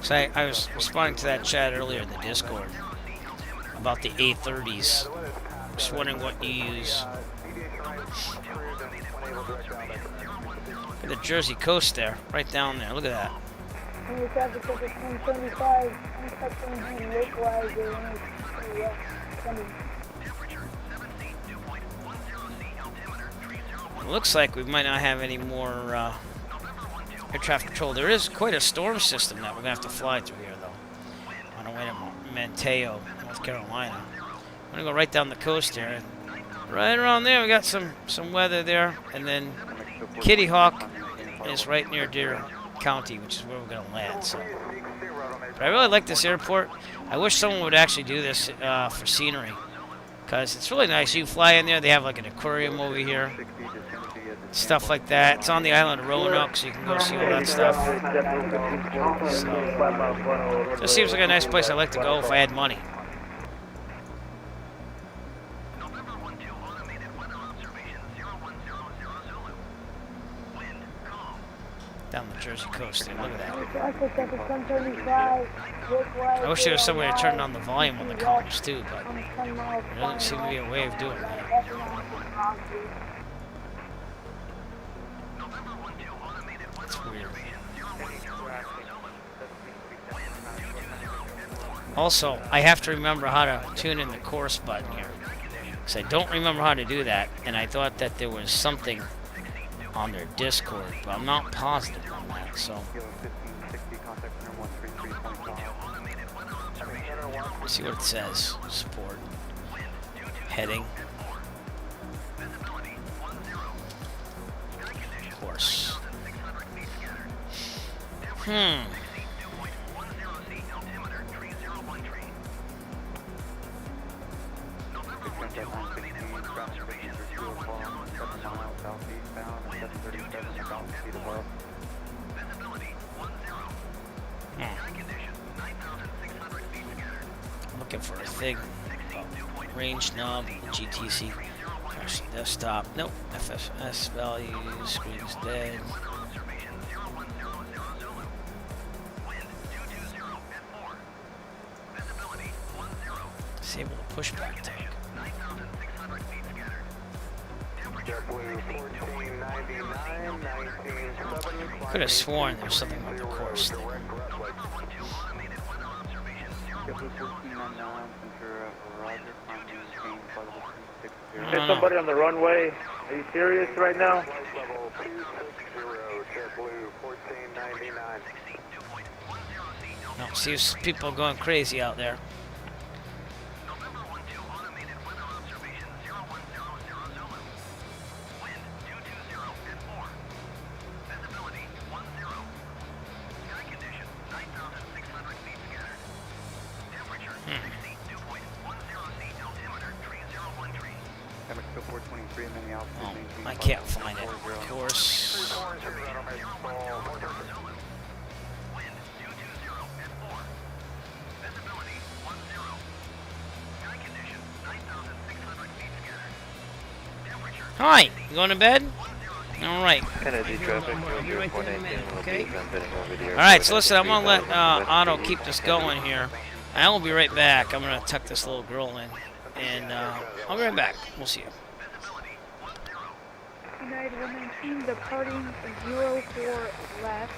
So I was responding to that chat earlier in the Discord about the A30s. Just wondering what you use. Look at the Jersey coast there, right down there. Look at that. It looks like we might not have any more air traffic control. There is quite a storm system that we're going to have to fly through here, though. On our way to Manteo, North Carolina. I'm going to go right down the coast here. Right around there, we got some weather there. And then Kitty Hawk is right near Deer County, which is where we're going to land. So. But I really like this airport. I wish someone would actually do this for scenery. Because it's really nice. You fly in there, they have like an aquarium over here. Stuff like that. It's on the island of Roanoke, so you can go see all that stuff. So, just seems like a nice place I'd like to go if I had money. Down the Jersey coast there. Look at that. I wish there was some way to turn on the volume on the comms too, but there doesn't seem to be a way of doing that. It's weird. Also, I have to remember how to tune in the course button here. Because I don't remember how to do that, and I thought that there was something on their Discord, but I'm not positive on that, so. Let's see what it says. Support. Heading. Course. I'm looking for a thing. Range knob, GTC. Crash desktop. Nope. FSS values. Screen's dead. Disable the pushback tag. Could have sworn there was something about the course thing. There's somebody on the runway. Are you serious right now? No, see people going crazy out there. Oh, I can't find it. Of course. Hi, you going to bed? All right. Okay. All right, so listen, I'm going to let Otto keep this going here. I will be right back. I'm going to tuck this little girl in, and I'll be right back. We'll see you. United 119 departing 04 left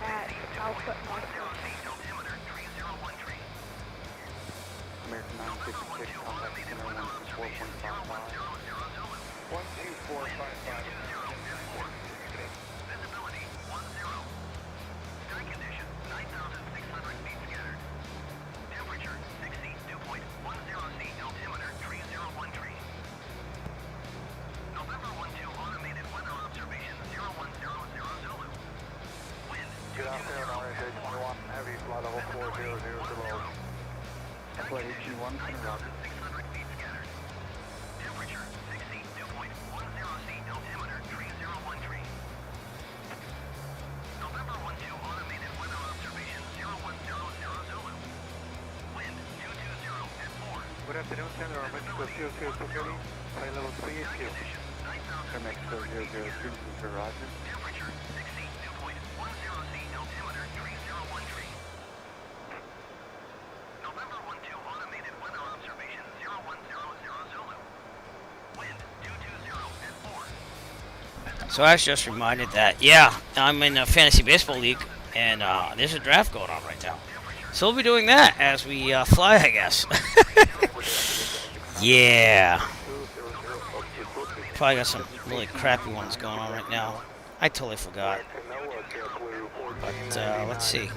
at Alpha Alpha. American 966, contact center 124.55. 12455. Good afternoon, RSA 21, heavy flight level 400 below. Flight 81, roger. Good afternoon, Center, Mexico 00230, flight level 382. Mexico 002, roger. So I was just reminded that, yeah, I'm in a fantasy baseball league, and there's a draft going on right now. So we'll be doing that as we fly, I guess. Yeah. Probably got some really crappy ones going on right now. I totally forgot. But let's see.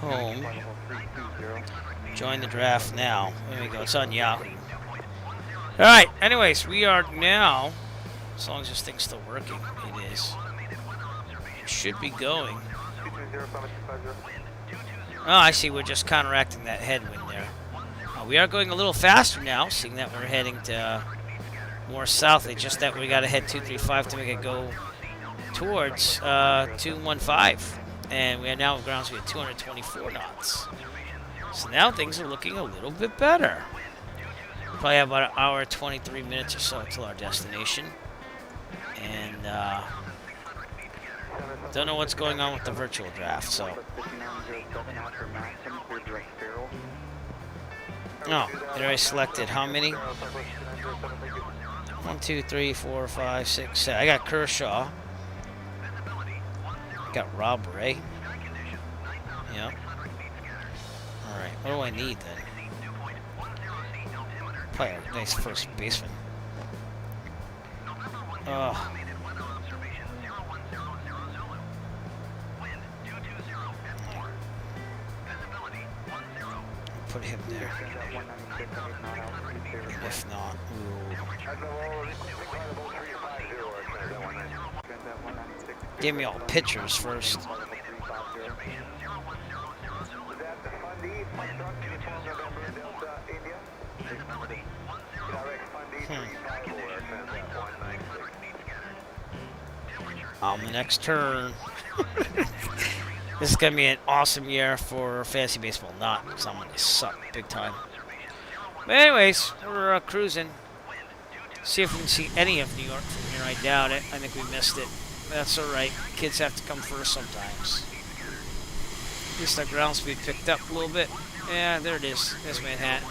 Home. Join the draft now. There we go. It's on Yahoo. Alright, anyways, we are now, as long as this thing's still working, it is. It should be going. Oh, I see. We're just counteracting that headwind there. We are going a little faster now, seeing that we're heading to more south. It's just that we got to head 235 to make it go towards 215. And we are now at ground speed at 224 knots. So now things are looking a little bit better. Probably have about an hour, 23 minutes or so till our destination. And don't know what's going on with the virtual draft, so. Oh, it already selected how many? 1, 2, 3, 4, 5, 6, 7. I got Kershaw. Got Rob Ray. Yep. Alright, what do I need then? Probably a nice first baseman. Oh. Put him there. If not, ooh. Give me all pitchers first. On the next turn. This is going to be an awesome year for fantasy baseball. Not, because I'm going to suck big time. But anyways, we're cruising. See if we can see any of New York from here. I doubt it. I think we missed it. That's alright. Kids have to come first sometimes. At least our ground speed picked up a little bit. Yeah, there it is. There's Manhattan.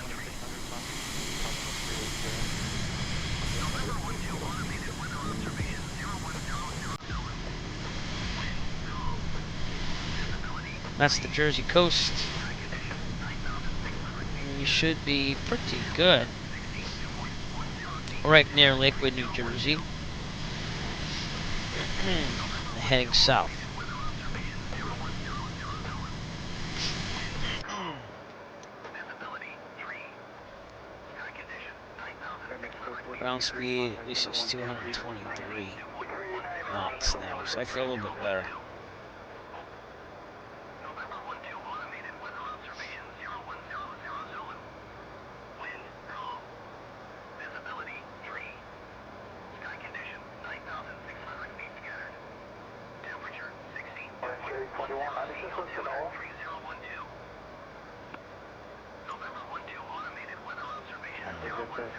That's the Jersey coast. We should be pretty good. Right near Lakeland, New Jersey. Heading south. Ground speed, at least it's 223 knots now, so I feel a little bit better.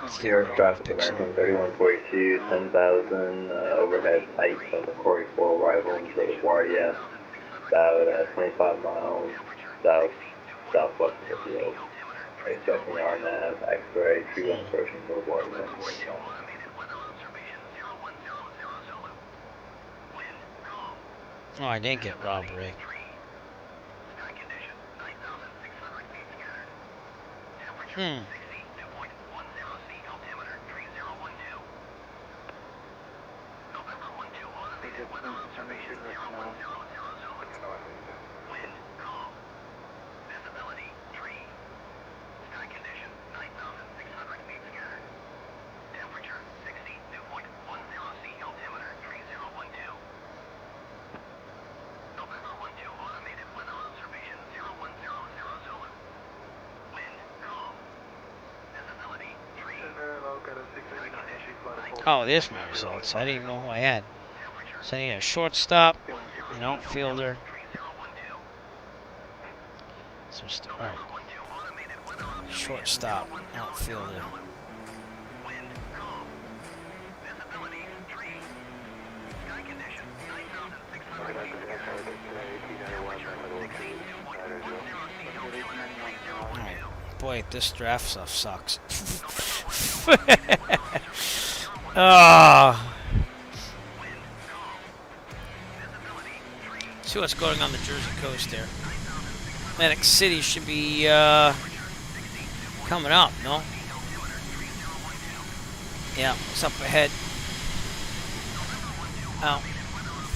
Sierra traffic, American 3142, 10,000, overhead height from the Corey 4 arrival to the Warrior, about 25 miles southwest of the field. Expecting RNAV, X-ray, tree line approaching for the Warrior. Oh, I didn't get robbery. Oh, there's my results. I didn't even know who I had. So I need a shortstop, an outfielder. Alright. Shortstop, outfielder. Oh, boy, this draft stuff sucks. See what's going on the Jersey coast there. Atlantic City should be coming up, no? Yeah, it's up ahead. Out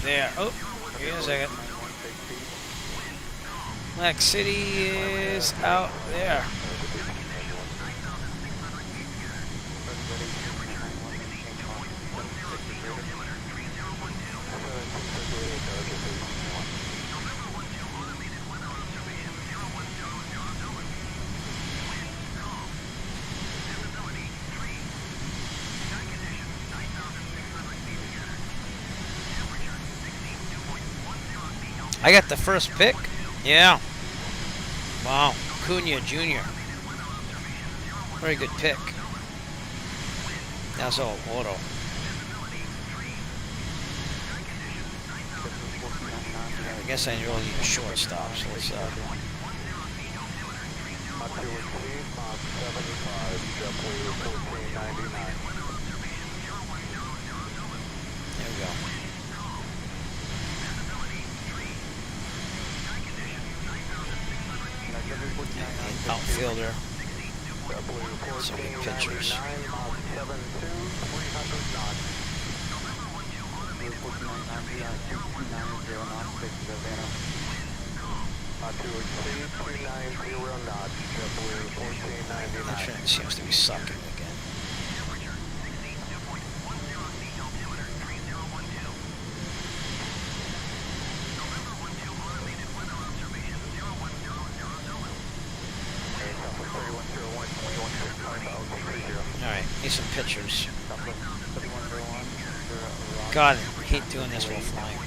there. Oh, here in a second. Atlantic City is out there. I got the first pick. Yeah. Wow. Cunha Jr. Very good pick. That's all auto. I guess I really need a shortstop, so let's there we go. Outfielder. Some good pitchers. That trend seems to be sucking again. Alright, need some pitchers. God, I hate doing this while flying.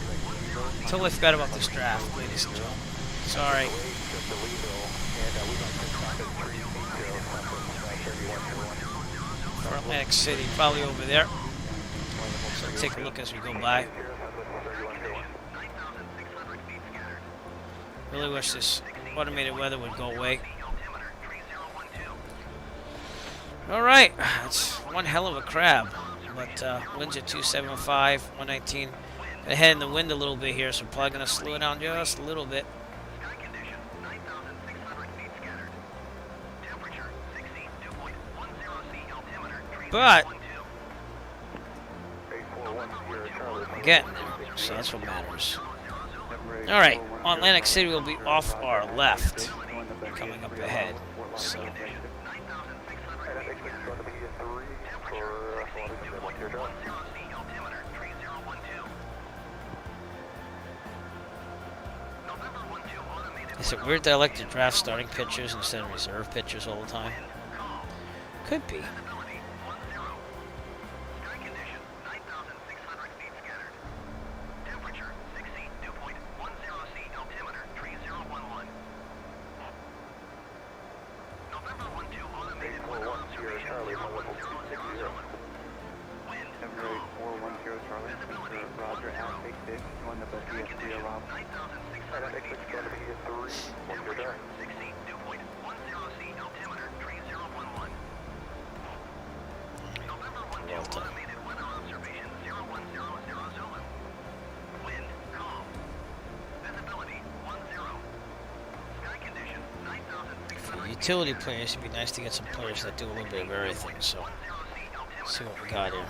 Totally forgot about this draft, ladies and gentlemen. Sorry. For Atlantic City, probably over there. So take a look as we go by. Really wish this automated weather would go away. Alright, it's one hell of a crab. But winds at 275, 119. Ahead in the wind a little bit here, so probably going to slow it down just a little bit. But we're getting there, so that's what matters. Alright, Atlantic City will be off our left, coming up ahead. So. Is it weird that I like to draft starting pitchers instead of reserve pitchers all the time? Could be. Utility players, it'd be nice to get some players that do a little bit of everything, so let's see what we got here.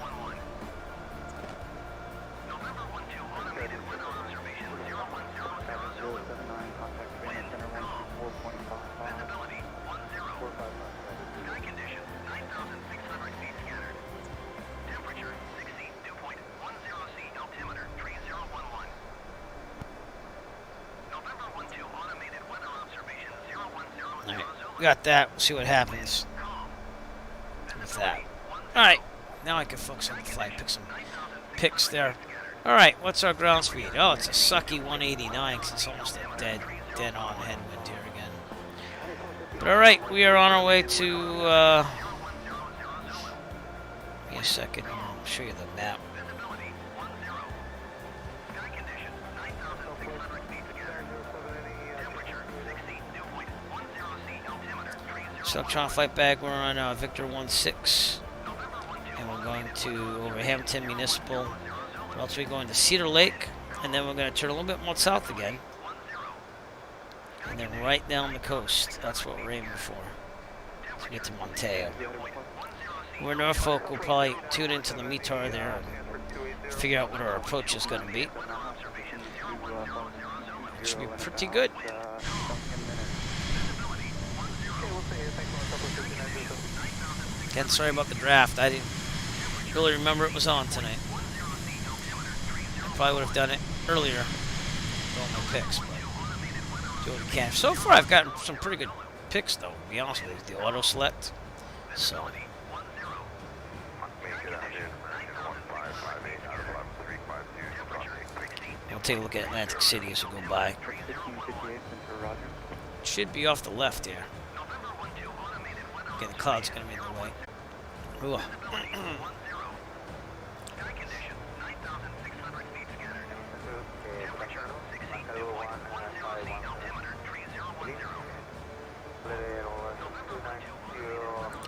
Got that. We'll see what happens with that. Alright, now I can focus on the flight, pick some picks there. Alright, what's our ground speed? Oh, it's a sucky 189 because it's almost a dead on headwind here again. But alright, we are on our way to, give me a second, I'll show you the map. So I'm trying to flight back. We're on Victor 16, and we're going to over Hampton Municipal. We're also going to Cedar Lake, and then we're going to turn a little bit more south again, and then right down the coast. That's what we're aiming for. To get to Manteo. We're in Norfolk. We'll probably tune into the METAR there and figure out what our approach is going to be. It should be pretty good. Again, sorry about the draft. I didn't really remember it was on tonight. I probably would have done it earlier. Don't know picks, but do what we can. So far, I've gotten some pretty good picks, though, to be honest with you. The auto select. So. We'll take a look at Atlantic City as we go by. It should be off the left here. Okay, the cloud's going to be in the way. Ooh.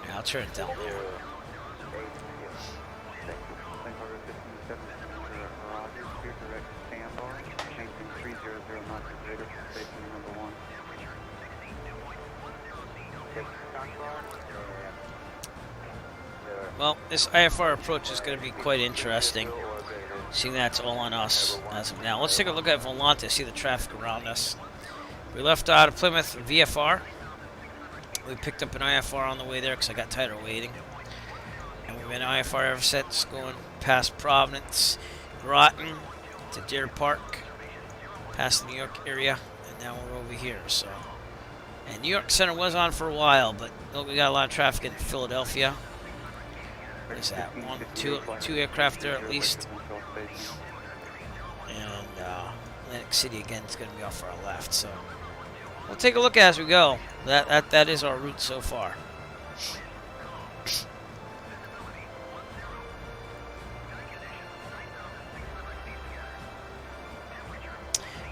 Yeah, I'll turn it down there. Well, this IFR approach is going to be quite interesting, seeing that's all on us as of now. Let's take a look at Volante, see the traffic around us. We left out of Plymouth VFR. We picked up an IFR on the way there because I got tired of waiting. And we've been IFR ever since, going past Providence, Groton, to Deer Park, past the New York area, and now we're over here. So, and New York Center was on for a while, but we got a lot of traffic in Philadelphia. What is that? Two aircraft there at least. And Atlantic City again is going to be off our left. So we'll take a look as we go. That is our route so far.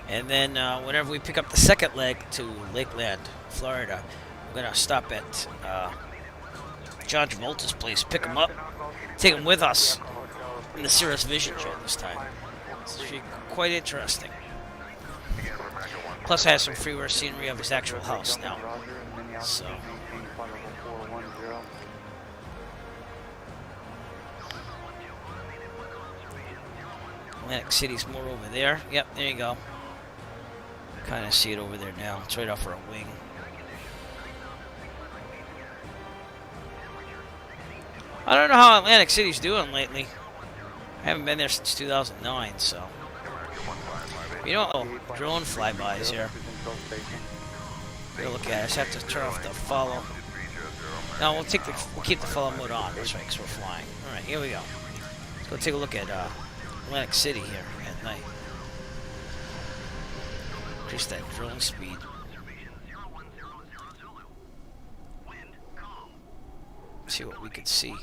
And then whenever we pick up the second leg to Lakeland, Florida, we're going to stop at John Travolta's place, pick him up, take him with us in the Cirrus Vision Jet this time. It's quite interesting. Plus, I have some freeware scenery of his actual house now. So. Atlantic City's more over there. Yep, there you go. Kind of see it over there now. It's right off our wing. I don't know how Atlantic City's doing lately. I haven't been there since 2009, so. You know, drone flybys here. Take a look at it. I just have to turn off the follow. No, we'll keep the follow mode on. That's right, because we're flying. All right, here we go. Let's go take a look at Atlantic City here at night. Increase that drone speed. See what we could see.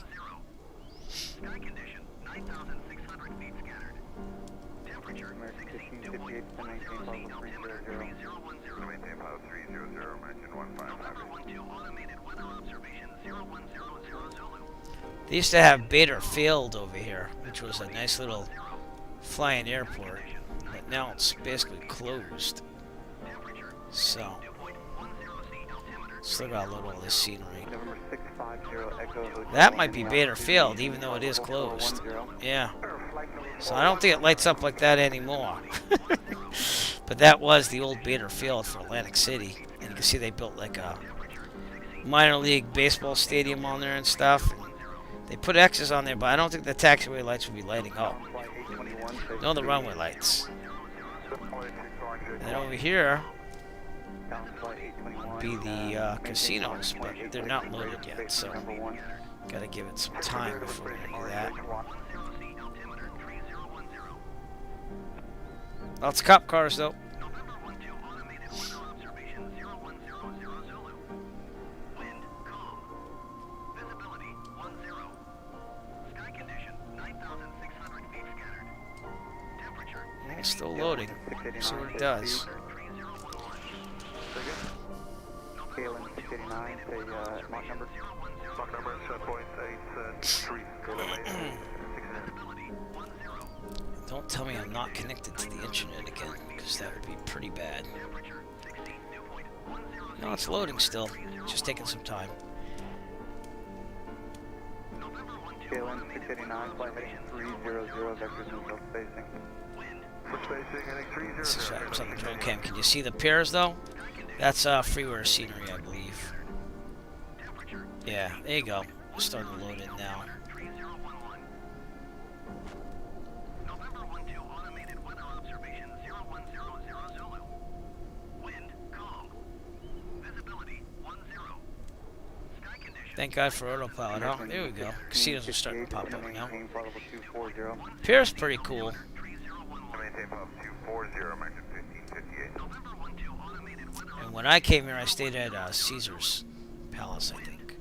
They used to have Bader Field over here, which was a nice little flying airport, but now it's basically closed. So, still gotta load all this scenery. That might be Bader Field, even though it is closed. Yeah. So I don't think it lights up like that anymore. But that was the old Bader Field for Atlantic City. And you can see they built like a minor league baseball stadium on there and stuff. And they put X's on there, but I don't think the taxiway lights would be lighting up. No, the runway lights. And over here would be the casinos, but they're not loaded yet, so gotta give it some time before we do that. Lots of cop cars, though. It's still loading. See what it does. Don't tell me I'm not connected to the internet again, because that would be pretty bad. No, it's loading still. It's just taking some time. KLM 689, flight heading 300, vectors neutral spacing. This is on the drone cam. Can you see the pairs, though? That's freeware scenery, I believe. Yeah, there you go. We're starting to load in now. Thank God for autopilot. Oh, there we go. Casinos are starting to pop up now. Appears pretty cool. And when I came here, I stayed at Caesar's Palace, I think.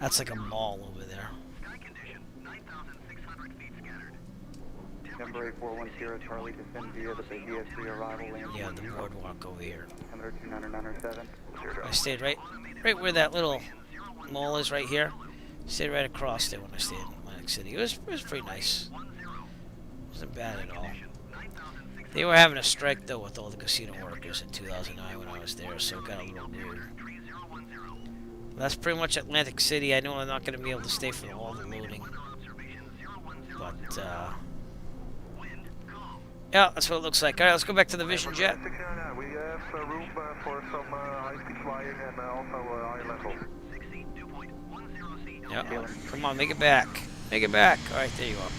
That's like a mall over there. Number 8410 Charlie, descend via the BS3 arrival lane. Yeah, the boardwalk over here. 2907. I stayed right where that little mall is right here. Stayed right across there when I stayed in Atlantic City. It was pretty nice. It wasn't bad at all. They were having a strike though with all the casino workers in 2009 when I was there, so it got a little weird. That's pretty much Atlantic City. I know I'm not going to be able to stay for all the loading, but yeah, that's what it looks like. All right, let's go back to the Vision Jet. We have room for some high-speed flying and also high level. Yeah, come on, make it back. Make it back. All right, there you are.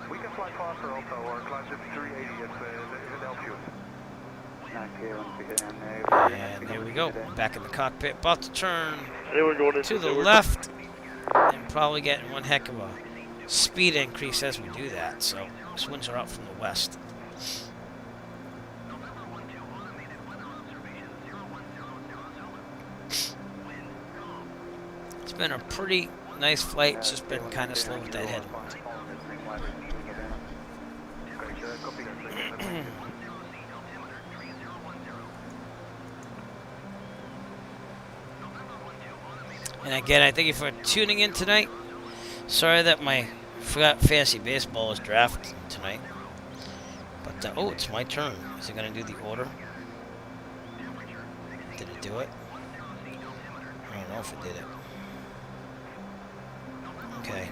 We can fly faster also, or climb to 380 if it helps you. And there we go. Back in the cockpit. About to turn to the left. And probably getting one heck of a speed increase as we do that. So, these winds are out from the west. It's been a pretty nice flight. It's just been kind of slow with that headwind. And again, I thank you for tuning in tonight. Sorry that my fantasy baseball is drafting tonight. But, oh, it's my turn. Is it going to do the order? Did it do it? I don't know if it did it. Okay.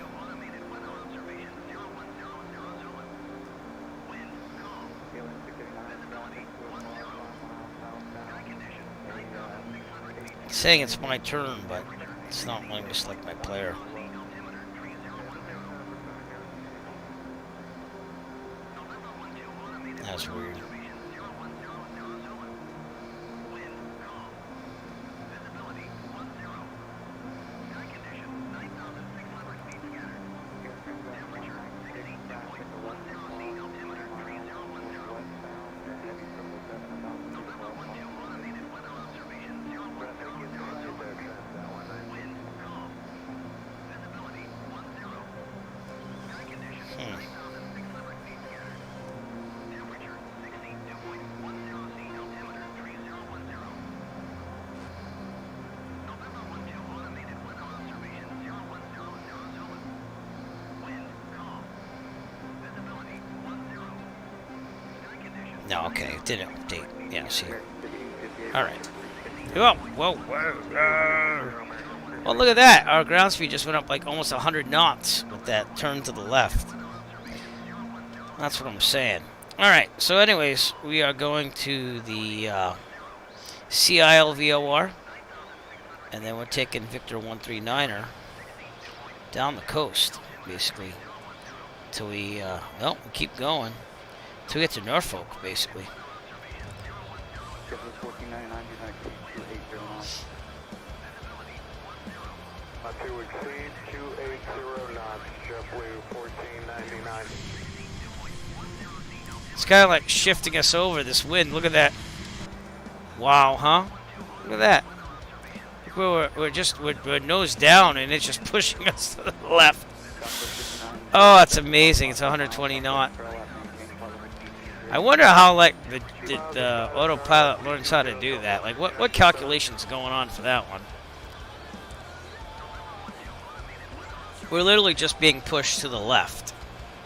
saying it's my turn, but it's not letting me select my player. That's weird. No, okay, it didn't update. Yeah, see. Alright. Whoa, whoa, whoa. Well, look at that. Our ground speed just went up like almost 100 knots with that turn to the left. That's what I'm saying. Alright, so anyways, we are going to the CILVOR. And then we're taking Victor 139er down the coast, basically. Until we, well, we keep going. Until we get to Norfolk, basically. To exceed 280 knots, JetBlue 1499. It's kind of like shifting us over, this wind. Look at that. Wow, huh? Look at that. We're nose down, and it's just pushing us to the left. Oh, that's amazing. It's 120 knot. I wonder how, like, the autopilot learns how to do that. Like, what calculations going on for that one? We're literally just being pushed to the left,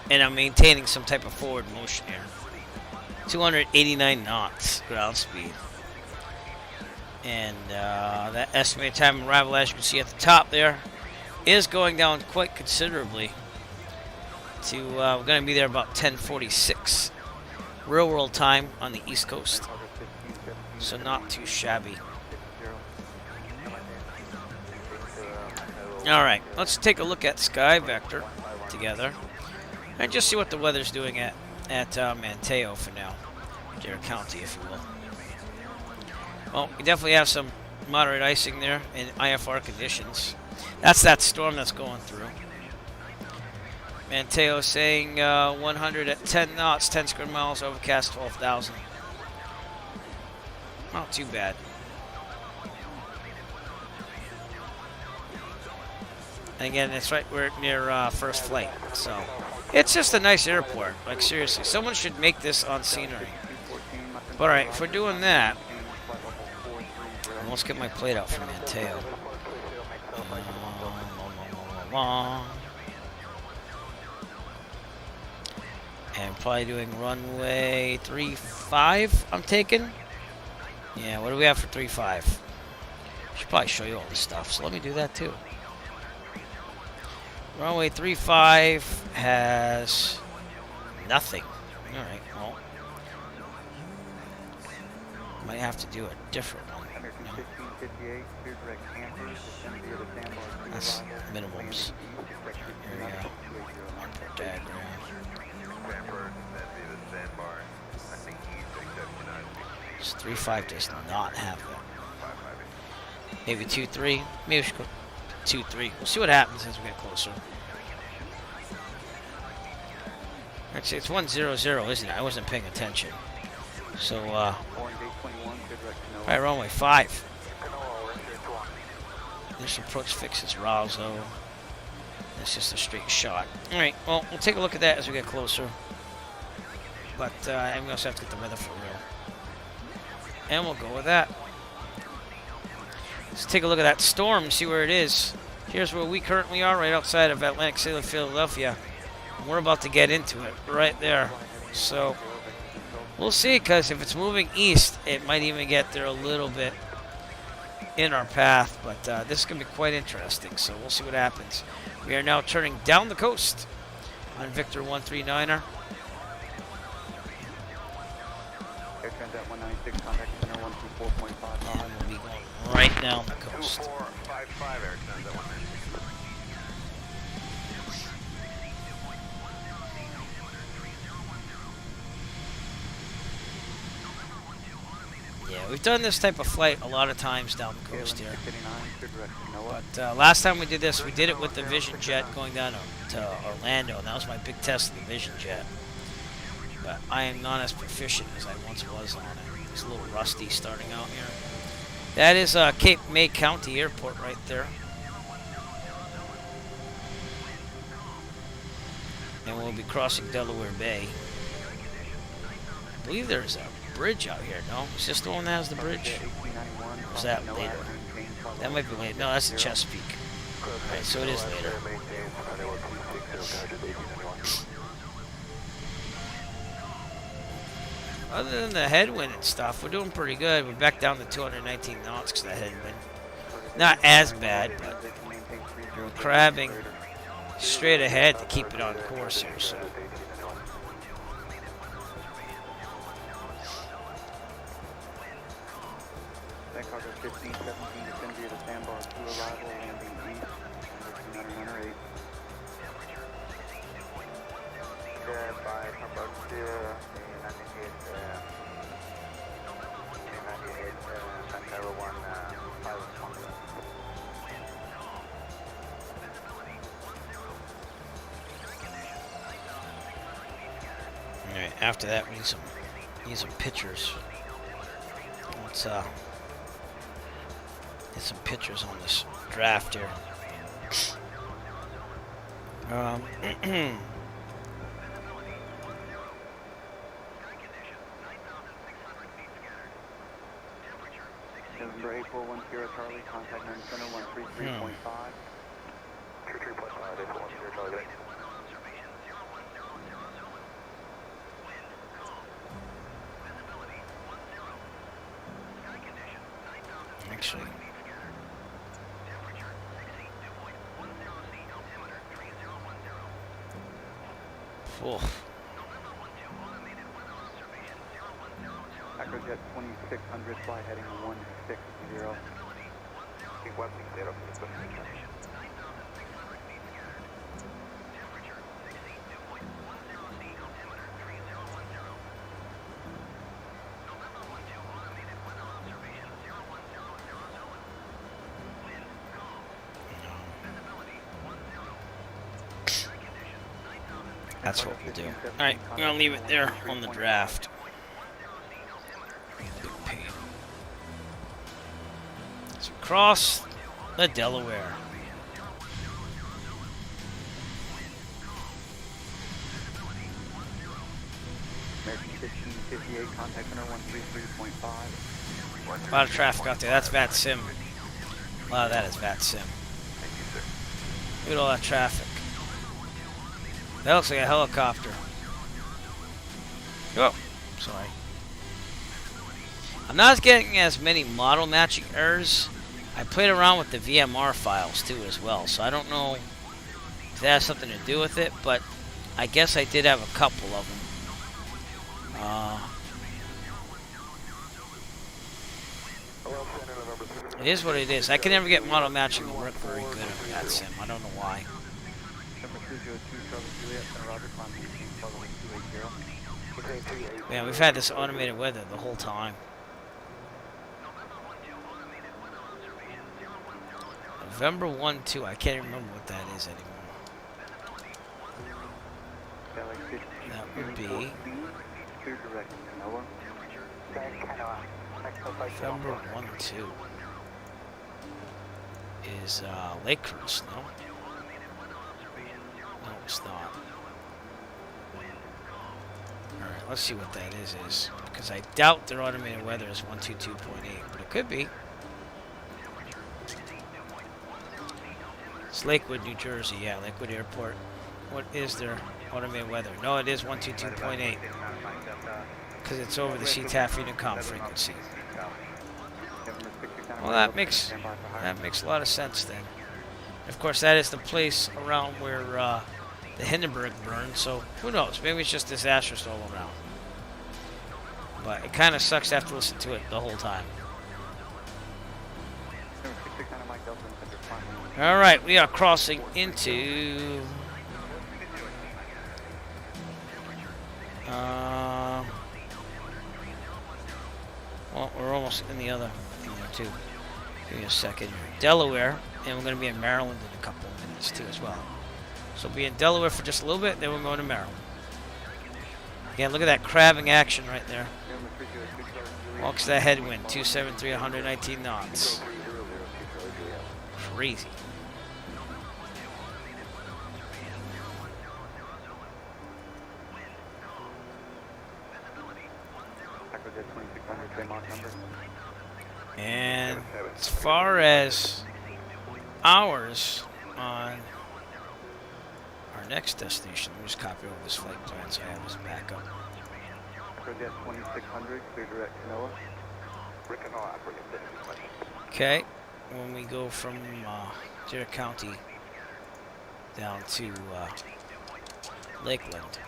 and I'm maintaining some type of forward motion here. 289 knots ground speed. And that estimated time of arrival, as you can see at the top there, is going down quite considerably. We're going to be there about 10:46 real world time on the East Coast. So not too shabby. Alright, let's take a look at Sky Vector together and just see what the weather's doing at Manteo for now. Dare County, if you will. Well, we definitely have some moderate icing there in IFR conditions. That's that storm that's going through. Manteo saying 100 at 10 knots, 10 square miles, overcast 12,000. Not too bad. And again, it's right, we're near first flight, so it's just a nice airport. Like, seriously, someone should make this on scenery. But alright, if we're doing that, let's get my plate out for Manteo. And probably doing runway 35, I'm taking. Yeah, what do we have for 35? Should probably show you all this stuff, so let me do that too. Runway 35 has nothing. Alright, well, might have to do a different one. That's minimums. Here we go. Diagram. This 3.5 does not have that. Maybe 2.3. Maybe we should go 2.3. We'll see what happens as we get closer. Actually, it's 1.00, isn't it? I wasn't paying attention. So, alright, runway 5. This approach fixes Ralzo. It's just a straight shot. Alright, well, we'll take a look at that as we get closer. But, and we also have to get the weather for real. And we'll go with that. Let's take a look at that storm, see where it is. Here's where we currently are, right outside of Atlantic City, Philadelphia. And we're about to get into it, right there. So, we'll see, because if it's moving east, it might even get there a little bit in our path. But this is going to be quite interesting, so we'll see what happens. We are now turning down the coast on Victor 139er. And we'll be going right down the coast. 2455 Ericsson, that one. Yeah, we've done this type of flight a lot of times down the coast here. But last time we did this, we did it with the Vision Jet going down to Orlando, and that was my big test of the Vision Jet. But I am not as proficient as I once was on it. It's a little rusty starting out here. That is Cape May County Airport right there. And we'll be crossing Delaware Bay. I believe there's a bridge out here, no? Is this the one that has the bridge? Or is that later? That might be later. No, that's the Chesapeake. Alright, so it is later. Other than the headwind and stuff, we're doing pretty good. We're back down to 219 knots because of the headwind. Not as bad, but we're crabbing straight ahead to keep it on course here, so. Cargo 1517 to Cindy to Sandbar 2 arrival, landing east, 908. Good, by Humbug 2, 98, 1, 5 Alright, after that we need some pictures. Let's get some pictures on this draft here. November 8410 Charlie, contact 9 center 133.5. 33.5, 8410 Charlie. Actually, oh. Acrojet 2600, fly heading 160. That's what we'll do. Alright, I'm gonna leave it there on the draft. Let's cross the Delaware. American 1558, contact center 133.5. A lot of traffic out there. That's VAT Sim. A lot of that is VAT Sim. Look at all that traffic. That looks like a helicopter. Oh, sorry. I'm not getting as many model matching errors. I played around with the VMR files too as well, so I don't know if that has something to do with it, but I guess I did have a couple of them. It is what it is. I can never get model matching to work very good on that sim. I don't know why. Man, we've had this automated weather the whole time. November 1-2. I can't remember what that is anymore. That would be November 1-2 is Lake Cruise, no? No, it's not. Alright, let's see what that is. Because I doubt their automated weather is 122.8, but it could be. It's Lakewood, New Jersey. Yeah, Lakewood Airport. What is their automated weather? No, it is 122.8. Because it's over the CTAF Unicom frequency. Well, that makes a lot of sense then. Of course, that is the place around where the Hindenburg burned, so who knows? Maybe it's just disastrous all around. But it kind of sucks to have to listen to it the whole time. Alright, we are crossing into... well, we're almost in the other thing there too. Give me a second. Delaware, and we're going to be in Maryland in a couple of minutes too as well. So we'll be in Delaware for just a little bit, then we're going to Maryland. Again, look at that crabbing action right there. Walks that headwind, 273, 119 knots. Crazy. And as far as hours on our next destination, let me just copy over this flight plan so I have this backup. Okay, when we go from Deer County down to Lakeland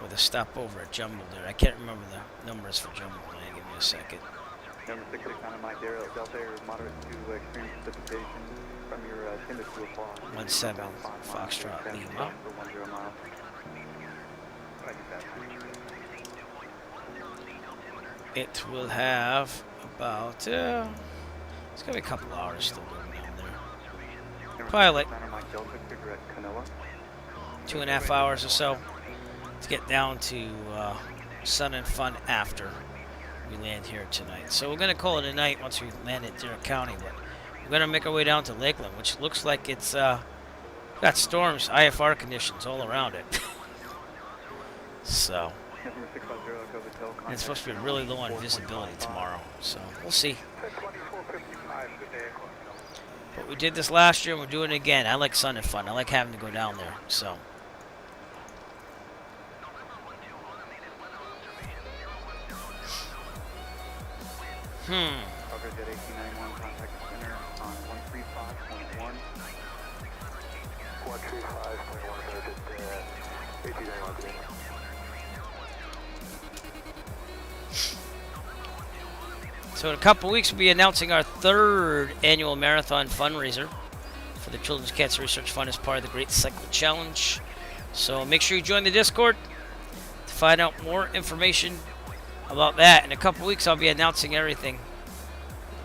with a stopover at Jumbo there. I can't remember the numbers for Jumbo. Give me a second. Number 6 on my Delta Air, moderate to extreme precipitation from your 10 to 2 o'clock. 17 Foxtrot Lima. It will have about, it's going to be a couple hours still going down there. Probably like 2.5 hours or so to get down to Sun and Fun after we land here tonight. So we're going to call it a night once we land at Deer County, but we're going to make our way down to Lakeland, which looks like it's got storms, IFR conditions all around it. So, and it's supposed to be really low on visibility tomorrow, so we'll see. But we did this last year, and we're doing it again. I like Sun and Fun. I like having to go down there, so. So in a couple weeks, we'll be announcing our 3rd annual marathon fundraiser for the Children's Cancer Research Fund as part of the Great Cycle Challenge. So make sure you join the Discord to find out more information about that. In a couple weeks, I'll be announcing everything,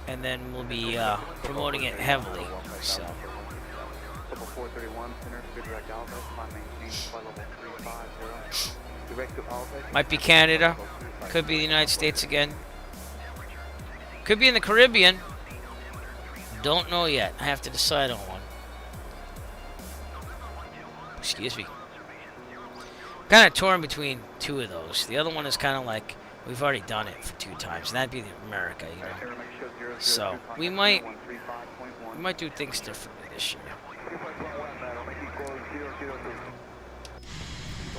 and then we'll be promoting it heavily. So. Might be Canada, could be the United States again. Could be in the Caribbean. Don't know yet. I have to decide on one. Excuse me. Kind of torn between 2 of those. The other one is kind of like we've already done it for 2 times, and that'd be America, you know. So we might do things differently this year.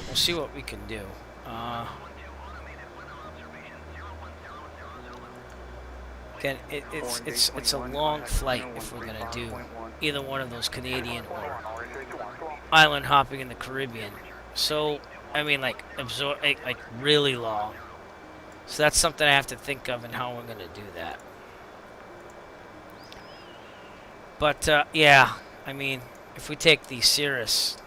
We'll see what we can do. Again, it's a long flight if we're gonna do either one of those Canadian or island hopping in the Caribbean. So I mean, like really long. So that's something I have to think of and how we're gonna do that. But yeah, I mean, if we take the Cirrus,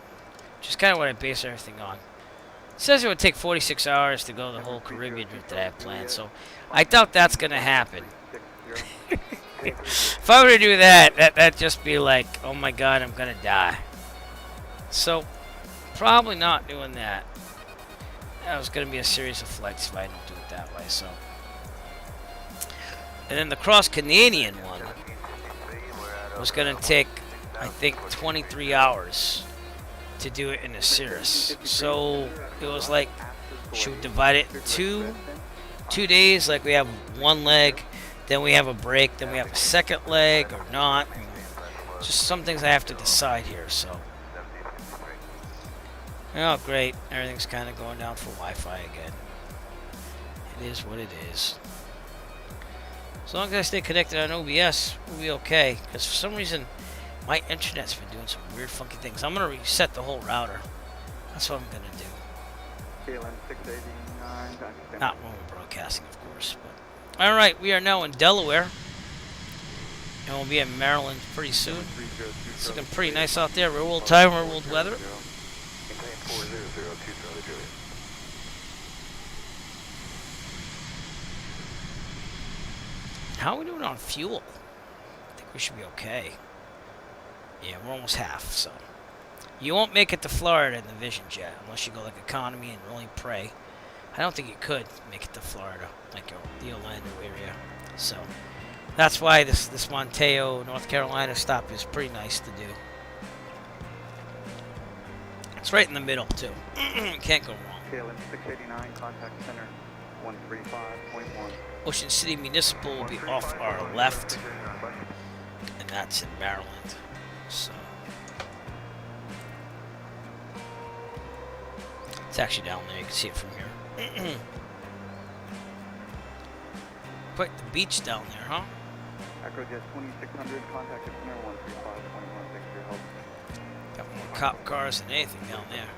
which is kind of what I base everything on. It says it would take 46 hours to go the whole Caribbean route that I have planned, so I doubt that's gonna happen. If I were to do that'd just be like, oh my god, I'm gonna die. So, probably not doing that. That was gonna be a series of flights if I don't do it that way, so. And then the cross-Canadian one was gonna take, I think, 23 hours to do it in a Cirrus. So, it was like, should we divide it in two days? Like we have one leg, then we have a break, then we have a second leg or not. Just some things I have to decide here, so. Oh, great. Everything's kind of going down for Wi-Fi again. It is what it is. As long as I stay connected on OBS, we'll be okay. Because for some reason, my internet's been doing some weird, funky things. I'm going to reset the whole router. That's what I'm going to do. Not when we're broadcasting, of course. But all right, we are now in Delaware, and we'll be in Maryland pretty soon. It's looking pretty nice out there. Real world time, real world weather. How are we doing on fuel? I think we should be okay. Yeah, we're almost half, so. You won't make it to Florida in the Vision Jet unless you go like economy and really pray. I don't think you could make it to Florida, like the Orlando area. So that's why this Manteo, North Carolina stop is pretty nice to do. It's right in the middle too. Can't go wrong. KLM 689, contact center 135.1. Ocean City Municipal will be off our left, and that's in Maryland. So it's actually down there. You can see it from here. Quite the beach down there, huh? Acrojet 2600, contact center 135.1. Your help. Got more cop cars than anything down there.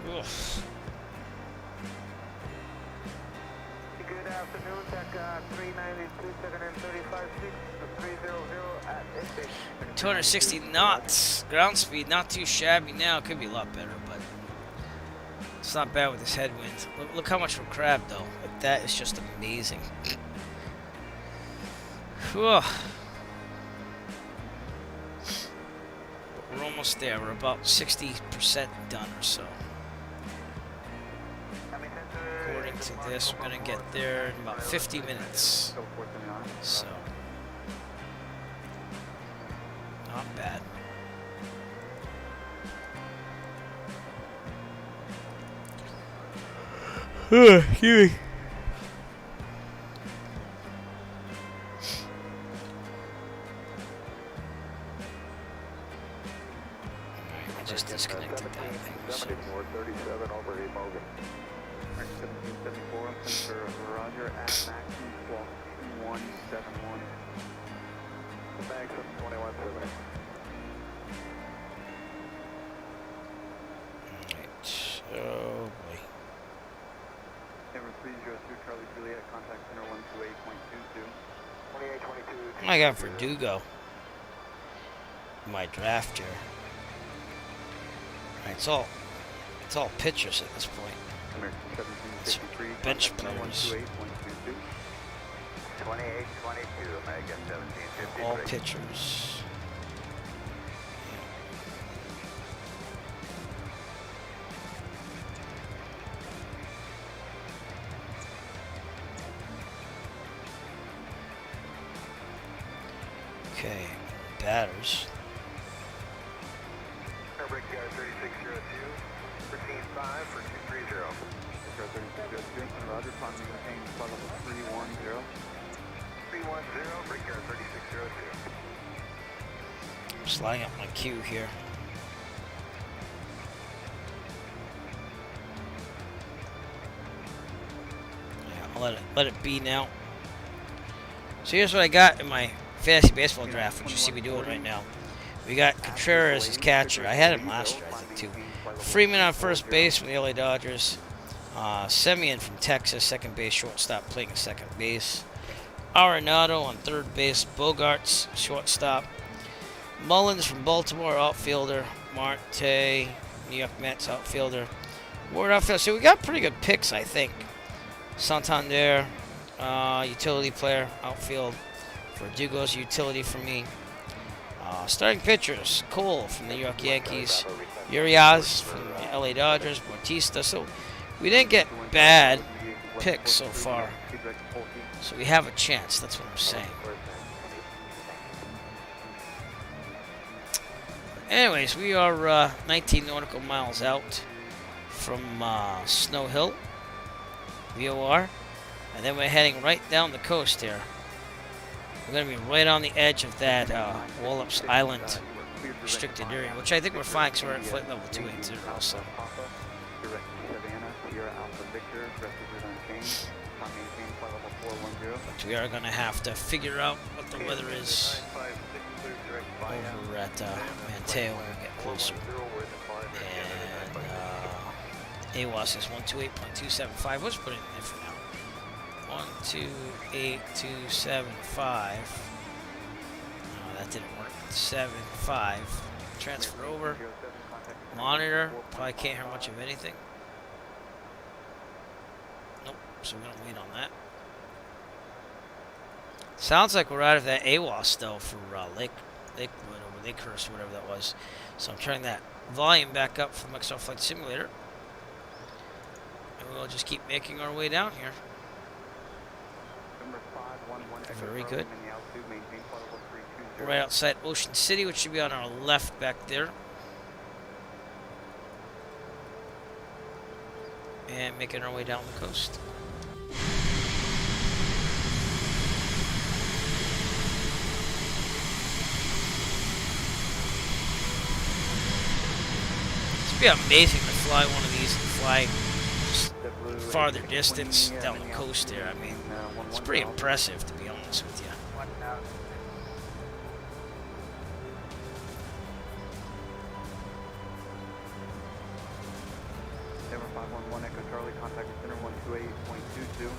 Oof. Good afternoon, TAC 392, second and 35, 300 at 260 knots. Ground speed, not too shabby now. Could be a lot better, but it's not bad with this headwind. Look how much we're crabbed, though. Like, that is just amazing. Whew. We're almost there. We're about 60% done or so. According to this, we're going to get there in about 50 minutes. So, not bad. Excuse me. I just disconnected that thing. So. 37 over 8 Morgan. 1774, Center Roger at maximum block 2171. Maximum 2170. Alright, oh boy. Number 302, Charlie Juliet, contact center 128.22. 2822. I got Verdugo. My draft here. Alright, it's all pitchers at this point. It's bench players. 2822, Omega 1753. All pitchers. Okay, batters. Brickyard 3602, 145 for 230. Brickyard 3602, Roger, upon maintain flight level 310. 310, Brickyard 3602. I'm sliding up my queue here. Yeah, I'll let it be now. So here's what I got in my fantasy baseball draft, which you see me doing right now. We got Contreras as catcher. I had him last year, I think, too. Freeman on first base from the LA Dodgers. Semien from Texas, second base, shortstop, playing second base. Arenado on third base. Bogarts, shortstop. Mullins from Baltimore, outfielder. Marte, New York Mets, outfielder. Ward, outfielder. So we got pretty good picks, I think. Santander, utility player, outfield. Verdugo's utility for me. Starting pitchers, Cole from the New York Yankees, Urias from the LA Dodgers, Bautista. So we didn't get bad picks so far. So we have a chance, that's what I'm saying. Anyways, we are 19 nautical miles out from Snow Hill, VOR, and then we're heading right down the coast here. We're going to be right on the edge of that Wallops Island restricted area, which I think we're fine because we're at flight level 280 also. But we are going to have to figure out what the weather is. over at Manteo when we get closer. And AWAS is 128.275. Let's put it in there for now. 128.275. No, that didn't work. 75. Transfer over. Monitor. Probably can't hear much of anything. Nope. So we're gonna wait on that. Sounds like we're out of that AWAS though for Lakewood or Lakehurst, whatever that was. So I'm turning that volume back up from XR Flight Simulator. And we'll just keep making our way down here. Very good. Right outside Ocean City, which should be on our left back there. And making our way down the coast. It'd be amazing to fly one of these and fly farther distance down the coast there. I mean, it's pretty impressive, to be honest with you. Denver 511 Echo Charlie, contact center 128.22.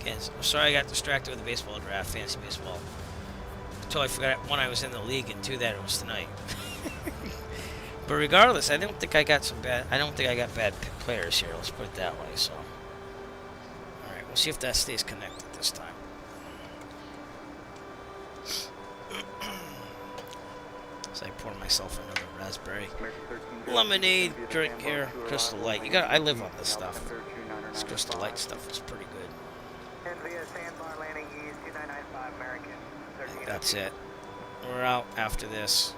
Again, I'm sorry I got distracted with the baseball draft, fantasy baseball. Totally forgot, one, I was in the league, and two, that it was tonight. But regardless, I don't think I got bad players here. Let's put it that way. So, all right, we'll see if that stays connected this time. So I pour myself another raspberry lemonade drink here. Crystal Light. I live on this stuff. This Crystal Light stuff is pretty good. That's it. We're out after this.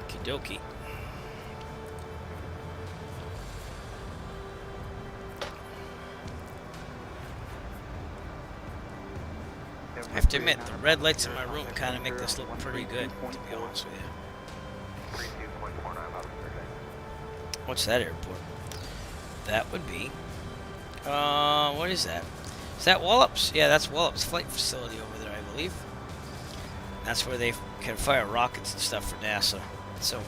Okie dokie. I have to admit, the red lights in my room kind of make this look pretty good, to be honest with you. What's that airport? That would be... what is that? Is that Wallops? Yeah, that's Wallops Flight Facility over there, I believe. That's where they can fire rockets and stuff for NASA. So,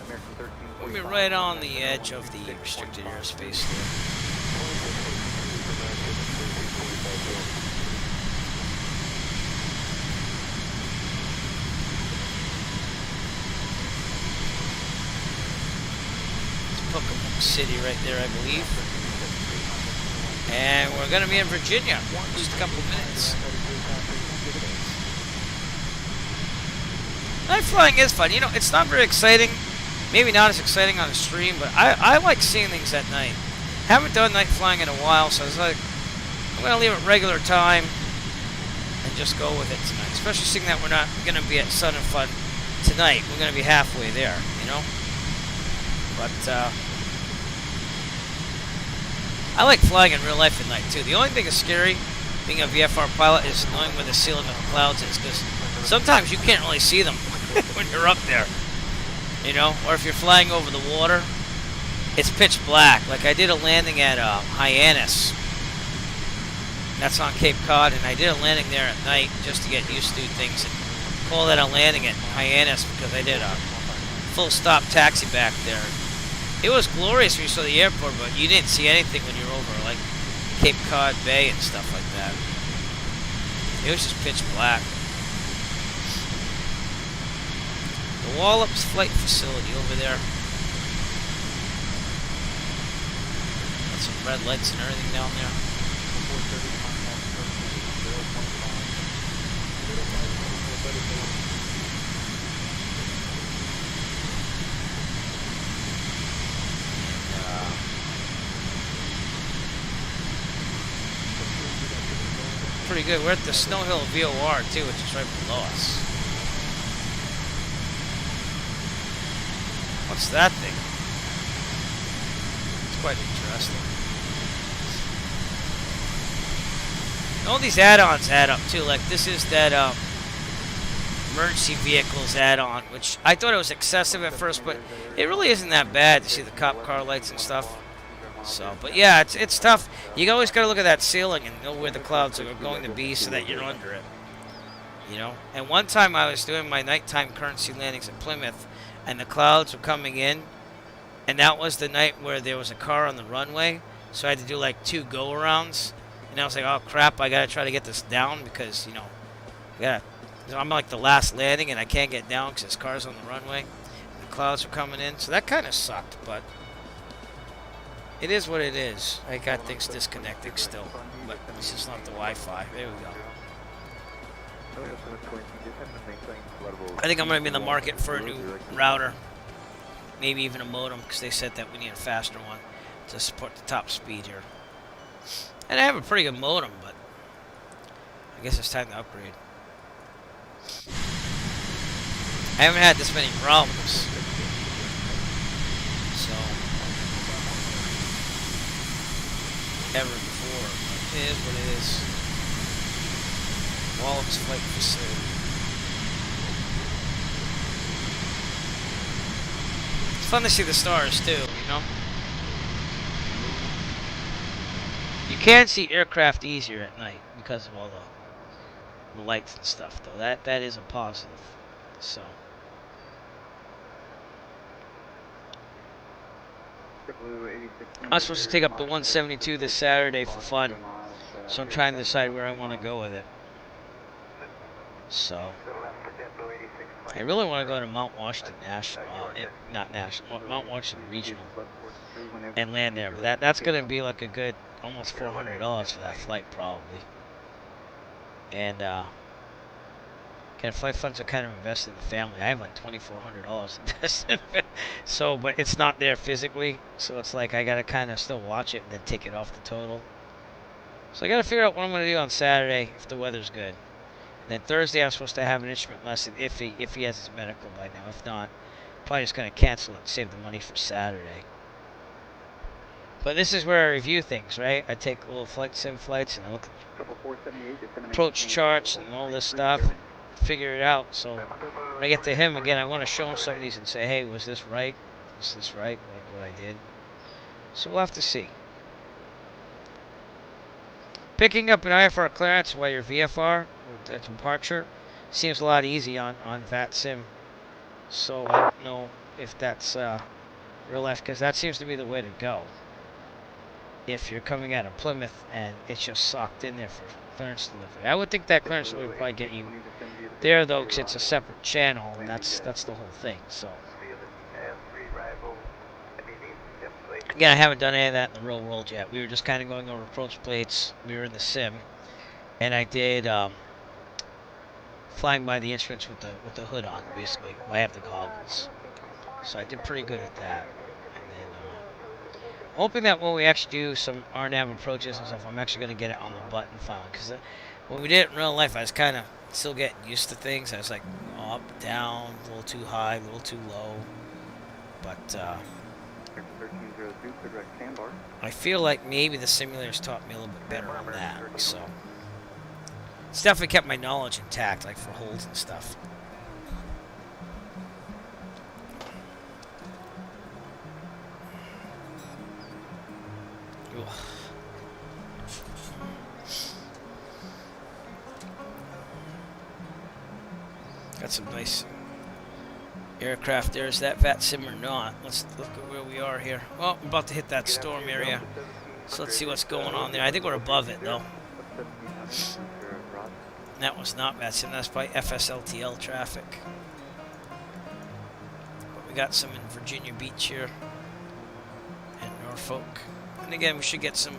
we'll be right on the edge of the restricted airspace there. City right there, I believe. And we're going to be in Virginia in just a couple of minutes. Night flying is fun. You know, it's not very exciting. Maybe not as exciting on the stream, but I like seeing things at night. Haven't done night flying in a while, so I was like, I'm going to leave it regular time and just go with it tonight. Especially seeing that we're not going to be at Sun and Fun tonight. We're going to be halfway there, you know? But, I like flying in real life at night, too. The only thing that's scary, being a VFR pilot, is knowing where the ceiling of the clouds is, because sometimes you can't really see them when you're up there, you know? Or if you're flying over the water, it's pitch black. Like, I did a landing at Hyannis. That's on Cape Cod, and I did a landing there at night just to get used to things, and call that a landing at Hyannis because I did a full-stop taxi back there. It was glorious when you saw the airport, but you didn't see anything when you were over, like, Cape Cod Bay and stuff like that. It was just pitch black. The Wallops Flight Facility over there. Got some red lights and everything down there. Pretty good. We're at the Snow Hill VOR too, which is right below us. What's that thing? It's quite interesting. All these add-ons add up too. Like this is that emergency vehicles add-on, which I thought it was excessive at first, but it really isn't that bad to see the cop car lights and stuff. So, but yeah, it's tough. You always got to look at that ceiling and know where the clouds are going to be so that you're under it. You know. And one time I was doing my nighttime currency landings at Plymouth, and the clouds were coming in, and that was the night where there was a car on the runway, so I had to do like 2 go-arounds. And I was like, oh crap, I gotta try to get this down because, you know, I'm like the last landing and I can't get down because this car's on the runway. The clouds are coming in, so that kind of sucked, but it is what it is. I got things disconnecting still, but it's just not the Wi-Fi. There we go. I think I'm gonna be in the market for a new router, maybe even a modem, because they said that we need a faster one to support the top speed here. And I have a pretty good modem, but I guess it's time to upgrade. I haven't had this many problems. So, ever before. It is what it is. Wallet's flight facility. It's fun to see the stars too, you know? You can see aircraft easier at night because of all the lights and stuff, though. That is a positive. So. I'm supposed to take up the 172 this Saturday for fun, so I'm trying to decide where I want to go with it. So. I really want to go to Mount Washington National, not National, Mount Washington Regional, and land there. But that's going to be like a good almost $400 for that flight probably. And kind of flight funds are kind of invested in the family. I have like $2,400 invested in it. So, but it's not there physically, so it's like I got to kind of still watch it and then take it off the total. So I got to figure out what I'm going to do on Saturday if the weather's good. Then Thursday I'm supposed to have an instrument lesson if he has his medical by now. If not, probably just going to cancel it and save the money for Saturday. But this is where I review things, right? I take little flight sim flights and I look at approach charts and all this stuff and figure it out. So when I get to him again, I want to show him some of these and say, hey, was this right? Was this right? What I did? So we'll have to see. Picking up an IFR clearance while you're VFR at departure seems a lot easy on VATSIM. So I don't know if that's real life, because that seems to be the way to go. If you're coming out of Plymouth and it's just socked in there for clearance delivery. I would think that clearance would probably get you there though, because it's a separate channel and that's the whole thing. So again, I haven't done any of that in the real world yet. We were just kind of going over approach plates. We were in the sim, and I did flying by the instruments with the hood on. Basically, I have the goggles, so I did pretty good at that. And then hoping that when we actually do some RNAV approaches and stuff, I'm actually going to get it on the button finally. Because when we did it in real life, I was kind of still getting used to things. I was like up, down, a little too high, a little too low, but. I feel like maybe the simulators taught me a little bit better on that, so it's definitely kept my knowledge intact, like for holds and stuff. Ugh. Got some nice aircraft there. Is that VATSIM or not? Let's look at where we are here. Well, we're about to hit that storm area. So let's see what's going on there. I think we're above it, though. That was not VATSIM. That's by FSLTL traffic. But we got some in Virginia Beach here. And Norfolk. And again, we should get some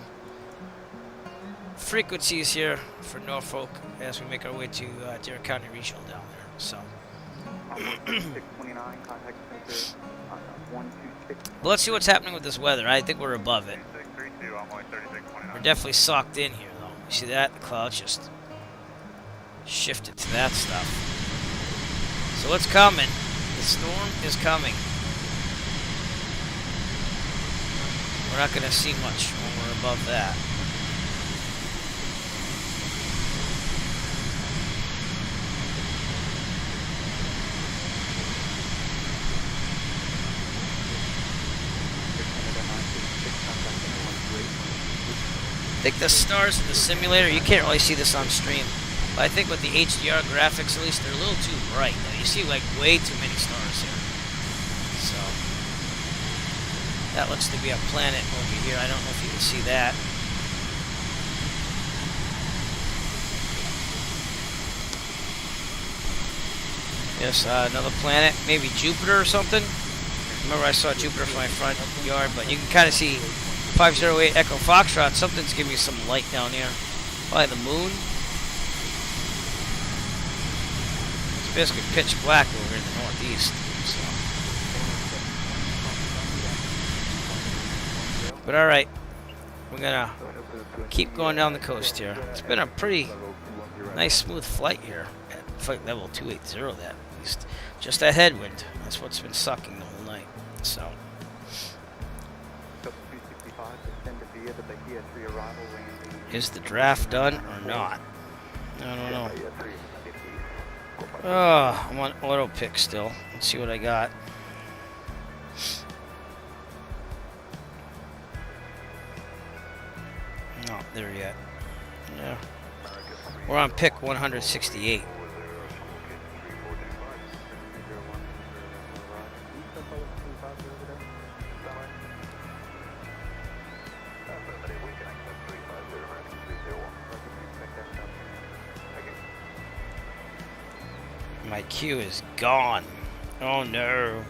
frequencies here for Norfolk as we make our way to Dare County Regional down there. So. But let's see what's happening with this weather. I think we're above it. We're definitely socked in here, though. You see that? The clouds just shifted to that stuff. So it's coming. The storm is coming. We're not going to see much when we're above that. I think the stars in the simulator, you can't really see this on stream, but I think with the HDR graphics, at least, they're a little too bright. You see like way too many stars here. So that looks to be a planet over here. I don't know if you can see that. Yes, another planet, maybe Jupiter or something. Remember I saw Jupiter from my front yard, but you can kind of see 508 Echo Foxtrot. Something's giving me some light down there. Probably the moon. It's basically pitch black over in the northeast. So. But alright, we're gonna keep going down the coast here. It's been a pretty nice smooth flight here at flight level 280 that. Just that headwind. That's what's been sucking the whole night. So. Is the draft done or not? I don't know. Oh, I'm on auto pick still. Let's see what I got. Not there yet. Yeah. We're on pick 168. My queue is gone. Oh no.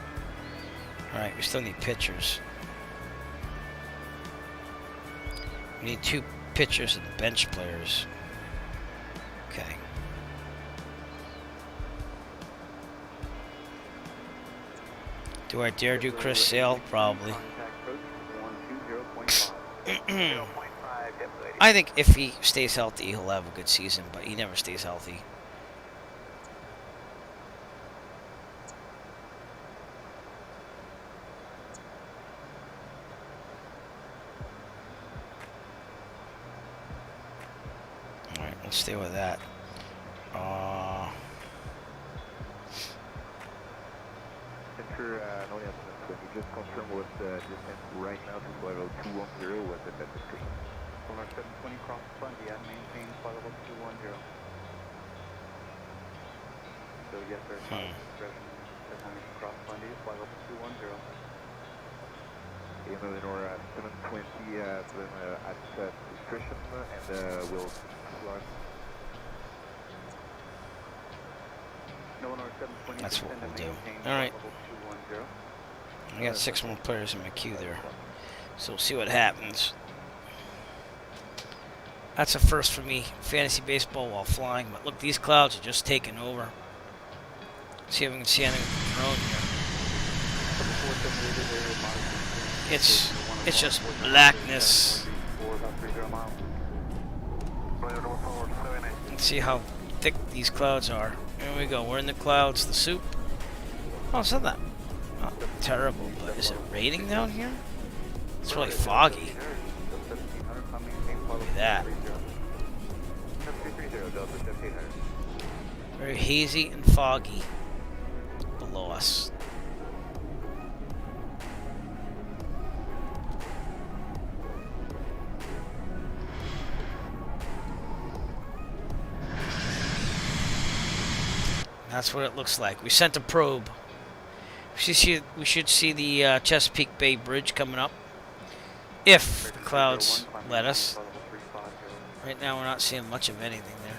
Alright, we still need pitchers. We need 2 pitchers and bench players. Okay. Do I dare do Chris Sale? Probably. I think if he stays healthy, he'll have a good season, but he never stays healthy. Let's stay with that. Just confirm what the distance right now to level 210 was at that description. Over 720 cross Bundy and maintain flight level 210. So yes sir, cross Bundy, flight level 210. Moving over 720 at discretion and we'll fly. That's what we'll do. Alright. I got 6 more players in my queue there. So we'll see what happens. That's a first for me. Fantasy baseball while flying. But look, these clouds are just taking over. Let's see if we can see anything with the drone here. It's just blackness. Let's see how thick these clouds are. Here we go. We're in the clouds. The soup. Oh, it's not terrible, but is it raining down here? It's really foggy. Look at that. Very hazy and foggy below us. That's what it looks like. We sent a probe. We should see the Chesapeake Bay Bridge coming up. If the clouds let us. Right now we're not seeing much of anything there.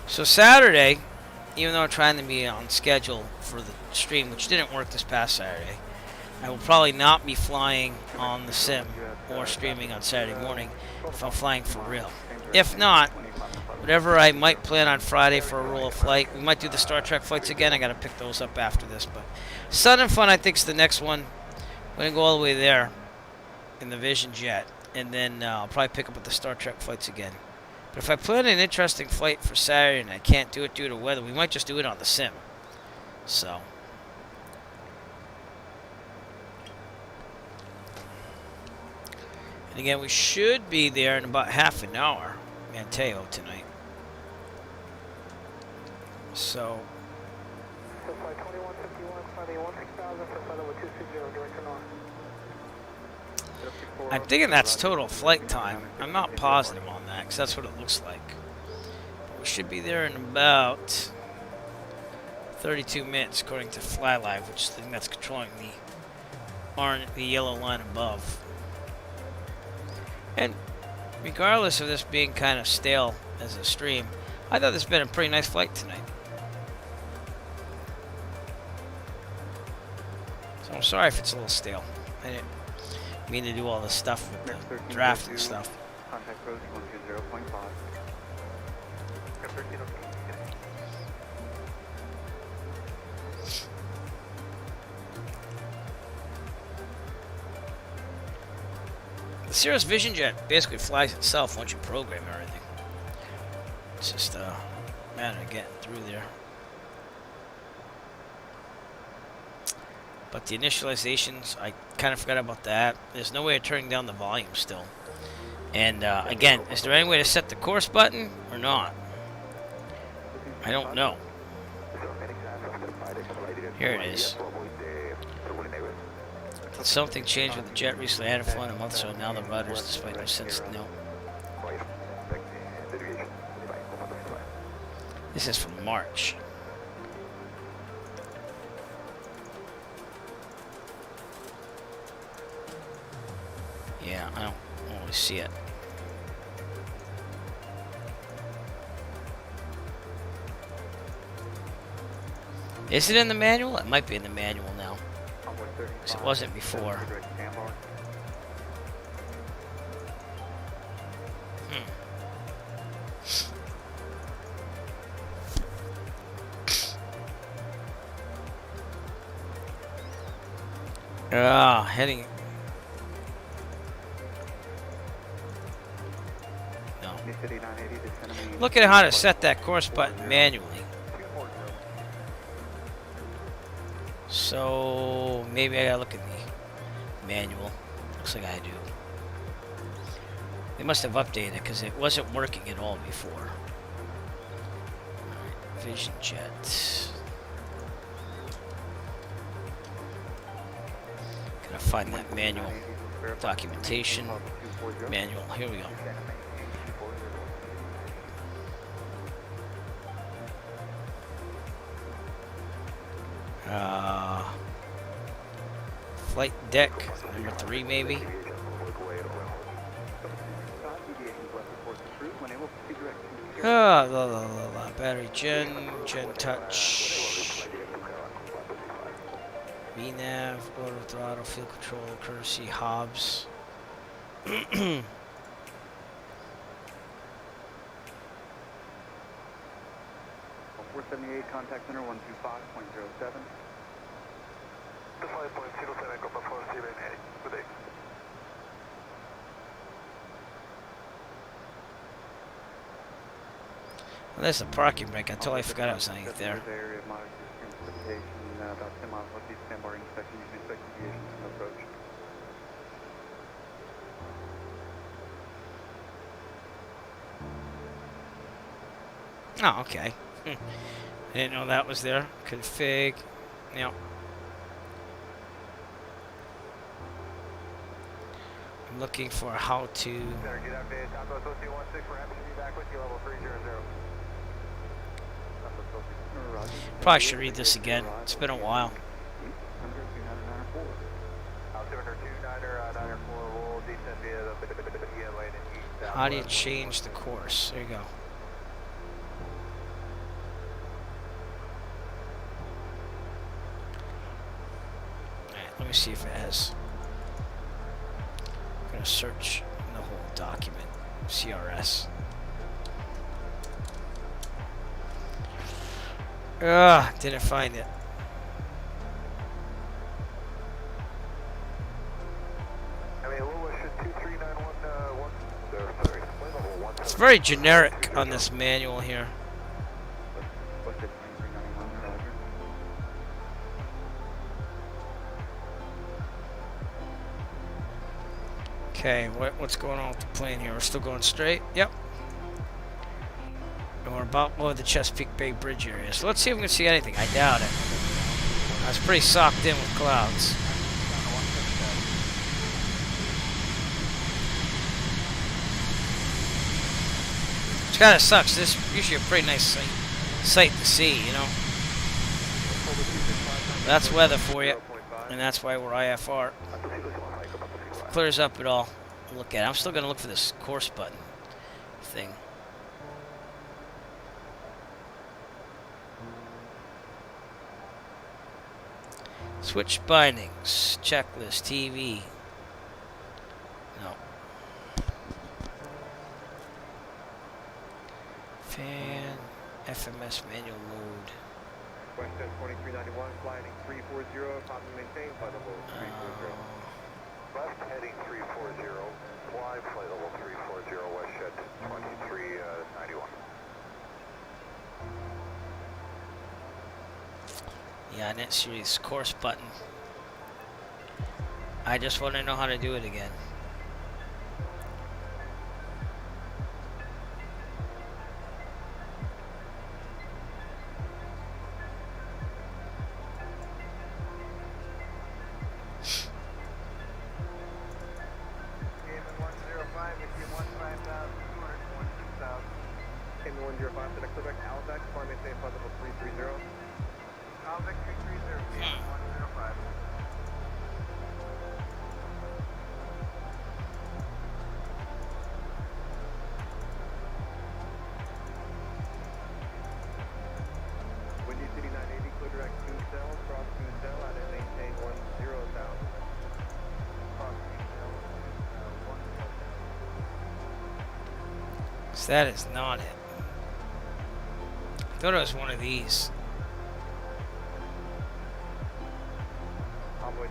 So Saturday, even though I'm trying to be on schedule for the stream, which didn't work this past Saturday, I will probably not be flying on the sim or streaming on Saturday morning if I'm flying for real. If not, whatever I might plan on Friday for a roll of flight, we might do the Star Trek flights again. I got to pick those up after this. But Sun and Fun, I think, is the next one. I'm going to go all the way there in the Vision Jet. And then I'll probably pick up with the Star Trek flights again. But if I plan an interesting flight for Saturday and I can't do it due to weather, we might just do it on the sim. So. And again, we should be there in about half an hour, Manteo, tonight. So Flight 2151, climbing 16,000 for flight over 260, direction north. I'm thinking that's total flight time. I'm not positive on that because that's what it looks like. But we should be there in about 32 minutes according to FlyLive, which is the thing that's controlling the yellow line above. And regardless of this being kind of stale as a stream, I thought this has been a pretty nice flight tonight. So I'm sorry if it's a little stale. I didn't mean to do all this stuff with the draft and stuff. Contact approach 120.5. The Cirrus Vision Jet basically flies itself once you program everything. It's just a matter of getting through there. But the initializations, I kind of forgot about that. There's no way of turning down the volume still. And again, is there any way to set the course button or not? I don't know. Here it is. Did something change with the jet recently? I had it flown a month, so now the rudders, despite no sense. No. This is from March. Yeah, I don't always see it. Is it in the manual? It might be in the manual now. Because it wasn't before. Heading. No. Look at how to set that course button manually. So maybe I gotta look at the manual. Looks like I do. They must have updated it because it wasn't working at all before. Alright, Vision Jet. Gotta find that manual. Documentation. Manual. Here we go. Flight deck number 3 maybe. Battery gen touch. VNav, auto throttle, field control, courtesy, Hobbs. 478, contact center 125.07. Well, there's a parking brake. I totally forgot I was saying it there. Oh, okay. I didn't know that was there. Config. Yep. I'm looking for how to. Probably should read this again. It's been a while. How do you change the course? There you go. Let me see if it has. I'm going to search the whole document. CRS. Didn't find it. It's very generic on this manual here. Okay, what's going on with the plane here? We're still going straight? Yep. we're about over the Chesapeake Bay Bridge area. So let's see if we can see anything. I doubt it. I was pretty socked in with clouds. Which kind of sucks. This is usually a pretty nice sight to see, you know. That's weather for you. And that's why we're IFR. If it clears up at all, look at it. I'm still going to look for this course button thing. Switch bindings, checklist, TV. No. Fan, FMS manual mode. Western 2391, flying 340, copy maintained, flight level 340. Left heading 340, fly flight level 340, west jet 2391. Yeah, I didn't see this course button. I just want to know how to do it again. That is not it. I thought it was one of these.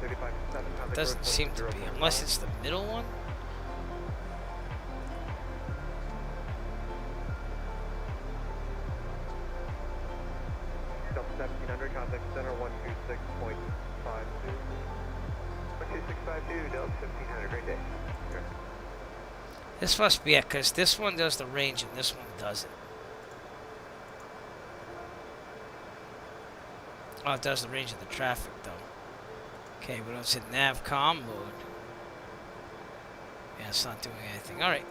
It doesn't seem to be, unless it's the middle one. Delta 1700, contact center 126.52. 12652, Delta 1700, great day. This must be it, because this one does the range and this one doesn't. Oh, it does the range of the traffic, though. Okay, but it's in NavCom mode. Yeah, it's not doing anything. Alright.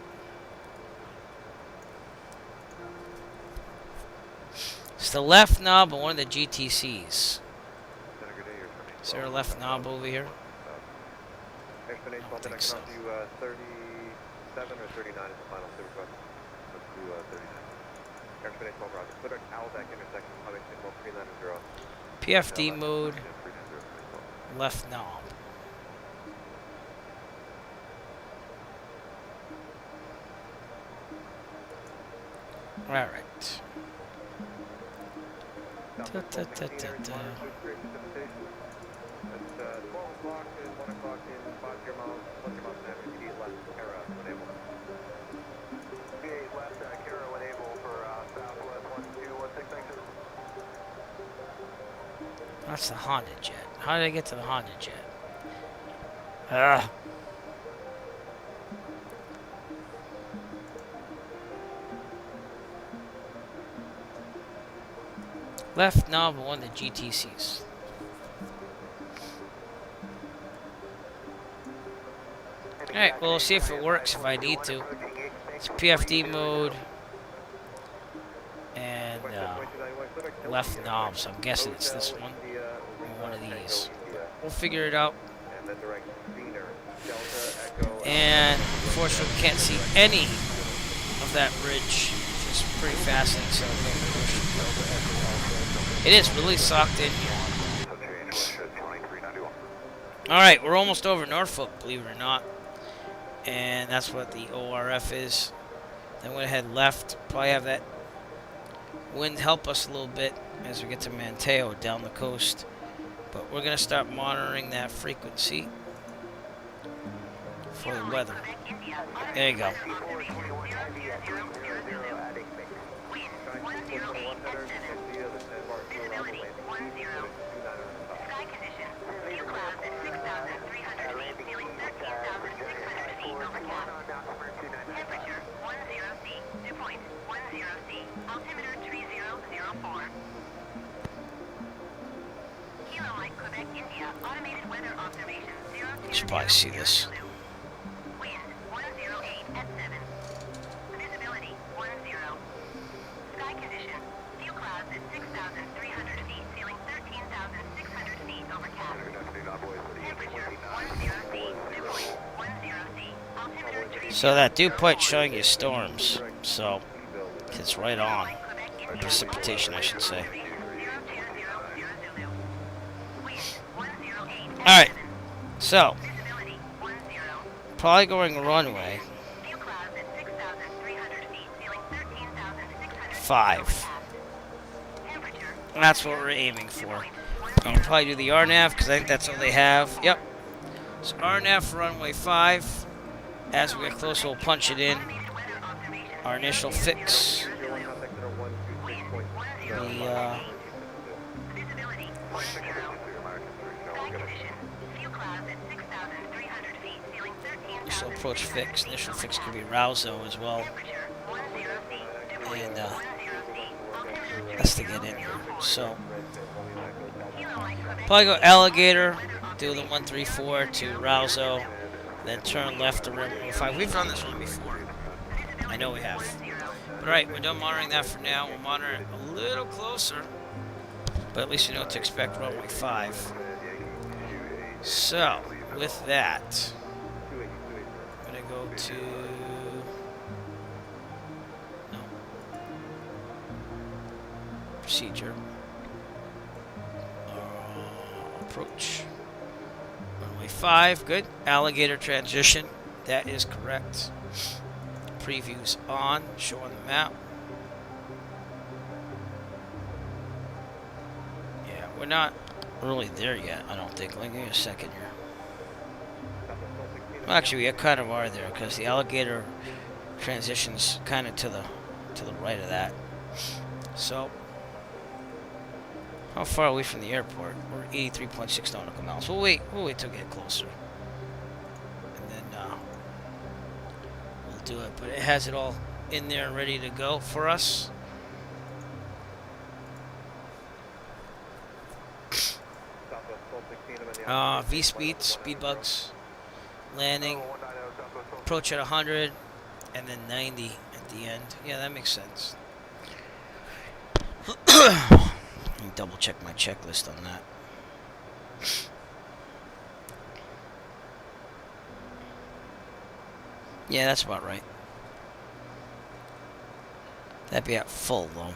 It's the left knob on one of the GTCs. Is there a left knob over here? I don't think so. 37 or 39 is the final super. Let's do 39. Airspin 12 Roger. Clear Aldeck intersection, Aviation 1390. PFD mode, left knob. Alright. That's 12 o'clock and 1 o'clock in 50 miles, 1 miles an hour, immediate left, Kara, when able. V8 left, Kara, when able for southwest 1216, thank you. That's the Honda Jet. How did I get to the Honda Jet? Ugh. Left knob on the GTCs. Alright, well, we'll see if it works if I need to. It's PFD mode. And left knob, so I'm guessing it's this one. Or one of these. We'll figure it out. And unfortunately, we can't see any of that bridge, which is pretty fascinating. So it is really socked in here. Alright, we're almost over Norfolk, believe it or not. And that's what the ORF is. Then went ahead left. Probably have that wind help us a little bit as we get to Manteo down the coast. But we're going to start monitoring that frequency for the weather. There you go. Temperature 10C, dew point 10C, altimeter You should probably see this. So that dew point showing you storms, so it's right on. Precipitation, I should say. Alright, so probably going runway 5. And that's what we're aiming for. I'll probably do the RNAV because I think that's all they have. Yep. So RNAV for runway 5. As we get closer, we'll punch it in. Our initial fix. Initial approach fix. Initial fix could be Rouso as well. And that's to get in here. So probably go Alligator, do the 134 to Rouso, then turn left to runway 5. We've done this one before. I know we have. But alright, we're done monitoring that for now. We'll monitor it a little closer. But at least we know what to expect runway 5. So, with that, I'm going to go to... No. Procedure. Approach. Runway 5, good. Alligator transition. That is correct. Previews on, showing the map. Yeah, we're not really there yet, I don't think. Let me give me a second here. Well, actually, we kind of are there because the Alligator transitions kind of to the right of that. So, how far are we from the airport? We're 83.6 nautical miles. We'll wait till we get closer. And then we'll do it. But it has it all in there ready to go for us. V-speed, speed bugs, landing, approach at 100, and then 90 at the end. Yeah, that makes sense. Let me double check my checklist on that. Yeah, that's about right. That'd be at full though.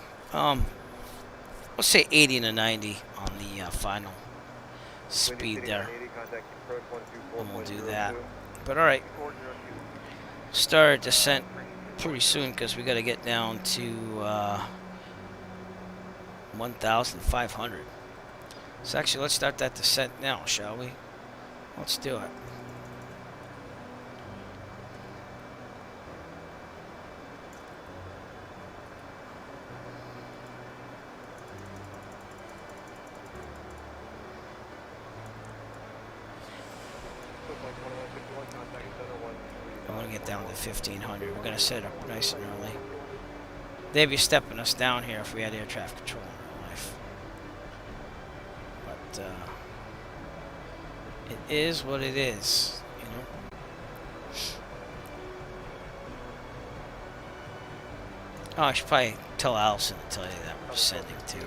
Let's say 80 to 90 on the final speed there. And we'll do that. But alright. Start descent pretty soon because we got to get down to 1,500. So actually, let's start that descent now, shall we? Let's do it. I want to get down to 1,500. We're going to set it up nice and early. They'd be stepping us down here if we had air traffic control in real life. But it is what it is, you know. Oh, I should probably tell Allison to tell you that we're descending too.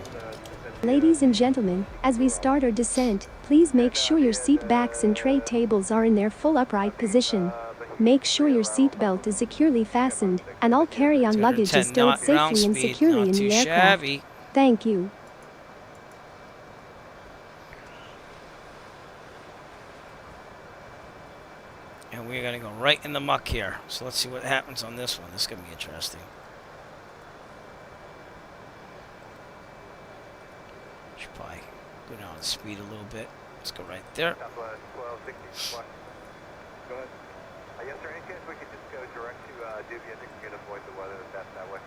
Ladies and gentlemen, as we start our descent, please make sure your seat backs and tray tables are in their full upright position. Make sure your seat belt is securely fastened, and all carry-on luggage is stowed safely and securely in the aircraft. Thank you. And we're going to go right in the muck here. So let's see what happens on this one. This is going to be interesting. Should probably go down the speed a little bit. Let's go right there. Go ahead. Yes, sir. Any chance we could just go direct to Doobie? I think we can avoid the weather if that's that way.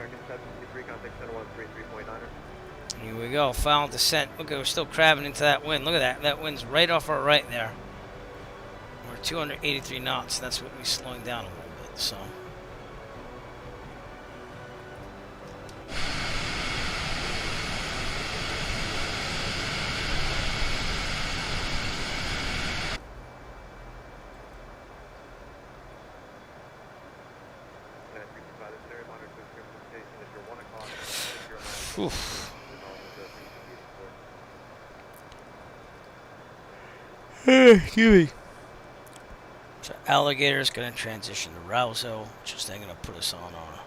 American 763, contact center 133.9er. Here we go, final descent. Look, we're still crabbing into that wind. Look at that. That wind's right off our right there. We're 283 knots. That's what we're slowing down a little bit, so. Oof. Excuse me. So alligator is going to transition to Rouso, which is then going to put us on our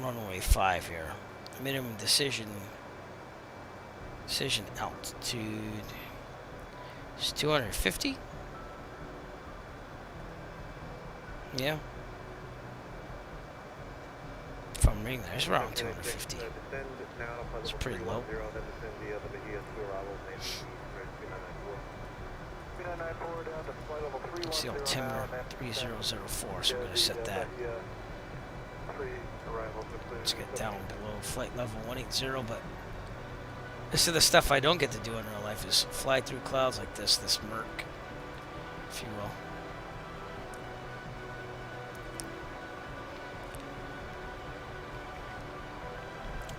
runway 5 here. Minimum decision altitude is 250. Yeah. If I'm reading that, it's around 250. It's pretty low. It's the altimeter 3004, so we're going to set that. Let's get down below flight level 180, but this is the stuff I don't get to do in real life, is fly through clouds like this murk, if you will.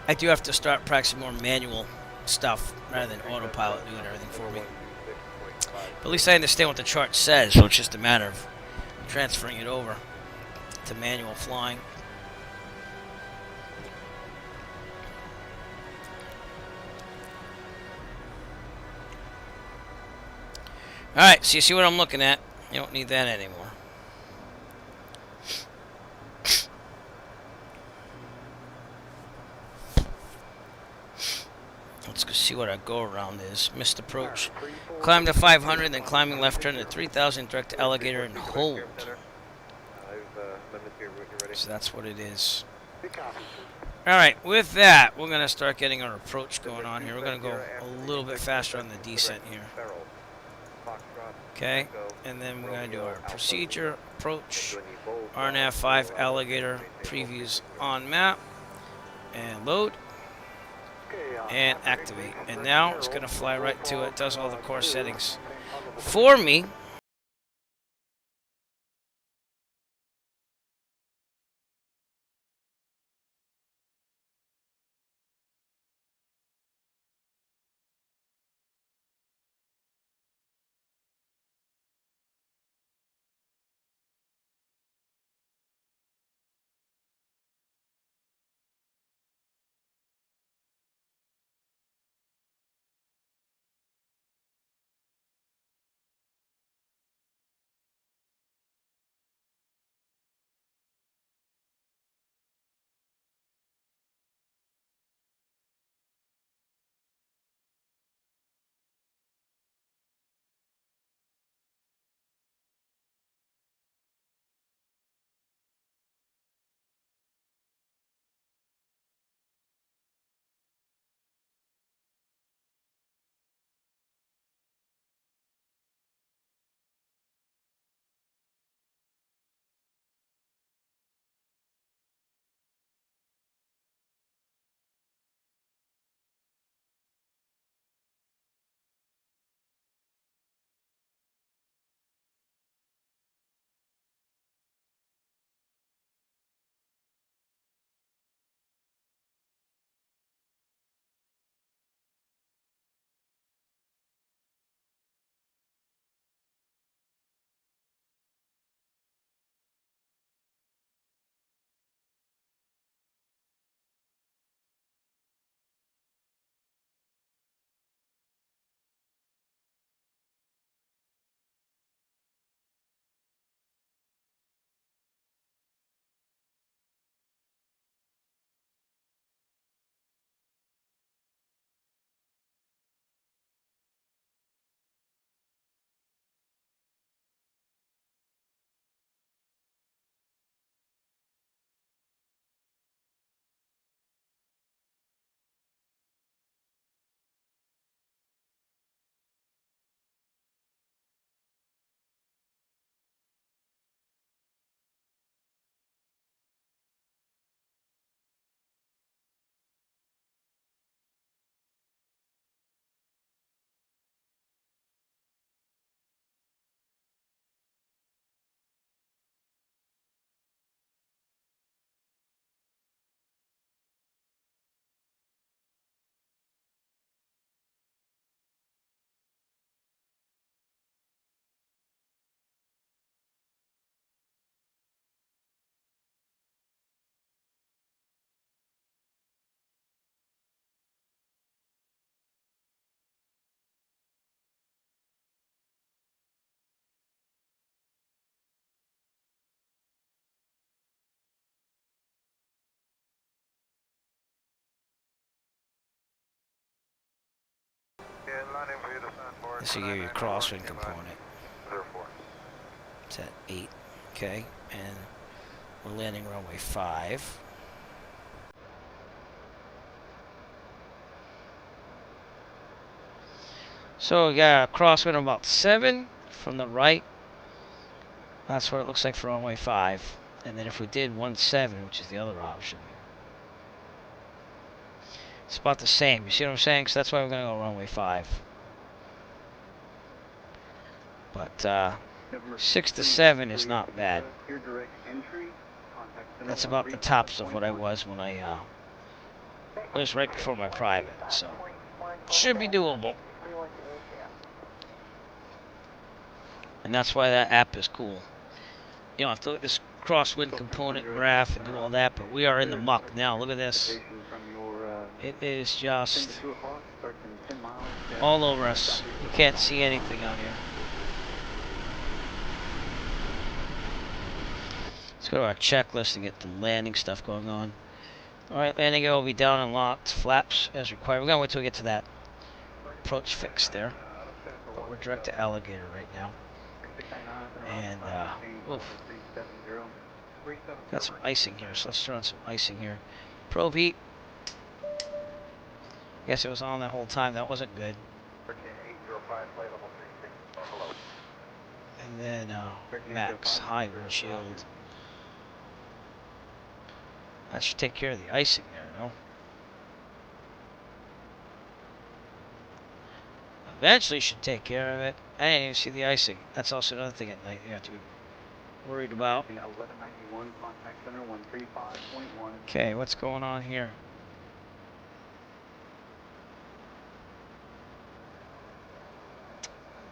I do have to start practicing more manual stuff rather than autopilot doing everything for me. But at least I understand what the chart says, so it's just a matter of transferring it over to manual flying. Alright, so you see what I'm looking at? You don't need that anymore. Let's go see what our go around is. Missed approach. Climb to 500, then climbing left turn to 3000, direct to alligator and hold. So that's what it is. Alright, with that, we're going to start getting our approach going on here. We're going to go a little bit faster on the descent here. Okay, and then we're going to do our procedure, approach, RNAV 5 alligator, previews on map, and load. And activate. And now it's going to fly right to it. Does all the course settings for me. This will give you your crosswind component. It's at 8. Okay, and we're landing runway 5. So we got a crosswind of about 7 from the right. That's what it looks like for runway 5. And then if we did 17, which is the other option, it's about the same. You see what I'm saying? So that's why we're going to go runway 5. But 6 to 7 is not bad. That's about the tops of what I was when I was right before my private. So should be doable. And that's why that app is cool. You don't have to look at this crosswind component graph and do all that, but we are in the muck now. Look at this. It is just all over us. You can't see anything out here. Let's go to our checklist and get the landing stuff going on. Alright, landing gear will be down and locked. Flaps as required. We're going to wait till we get to that approach fix there. But we're direct to Alligator right now. And, oof. Got some icing here, so let's throw in some icing here. Probe heat. Guess it was on that whole time. That wasn't good. And then, max high windshield. That should take care of the icing there, no? Eventually should take care of it. I didn't even see the icing. That's also another thing at night you have to be worried about. Okay, what's going on here?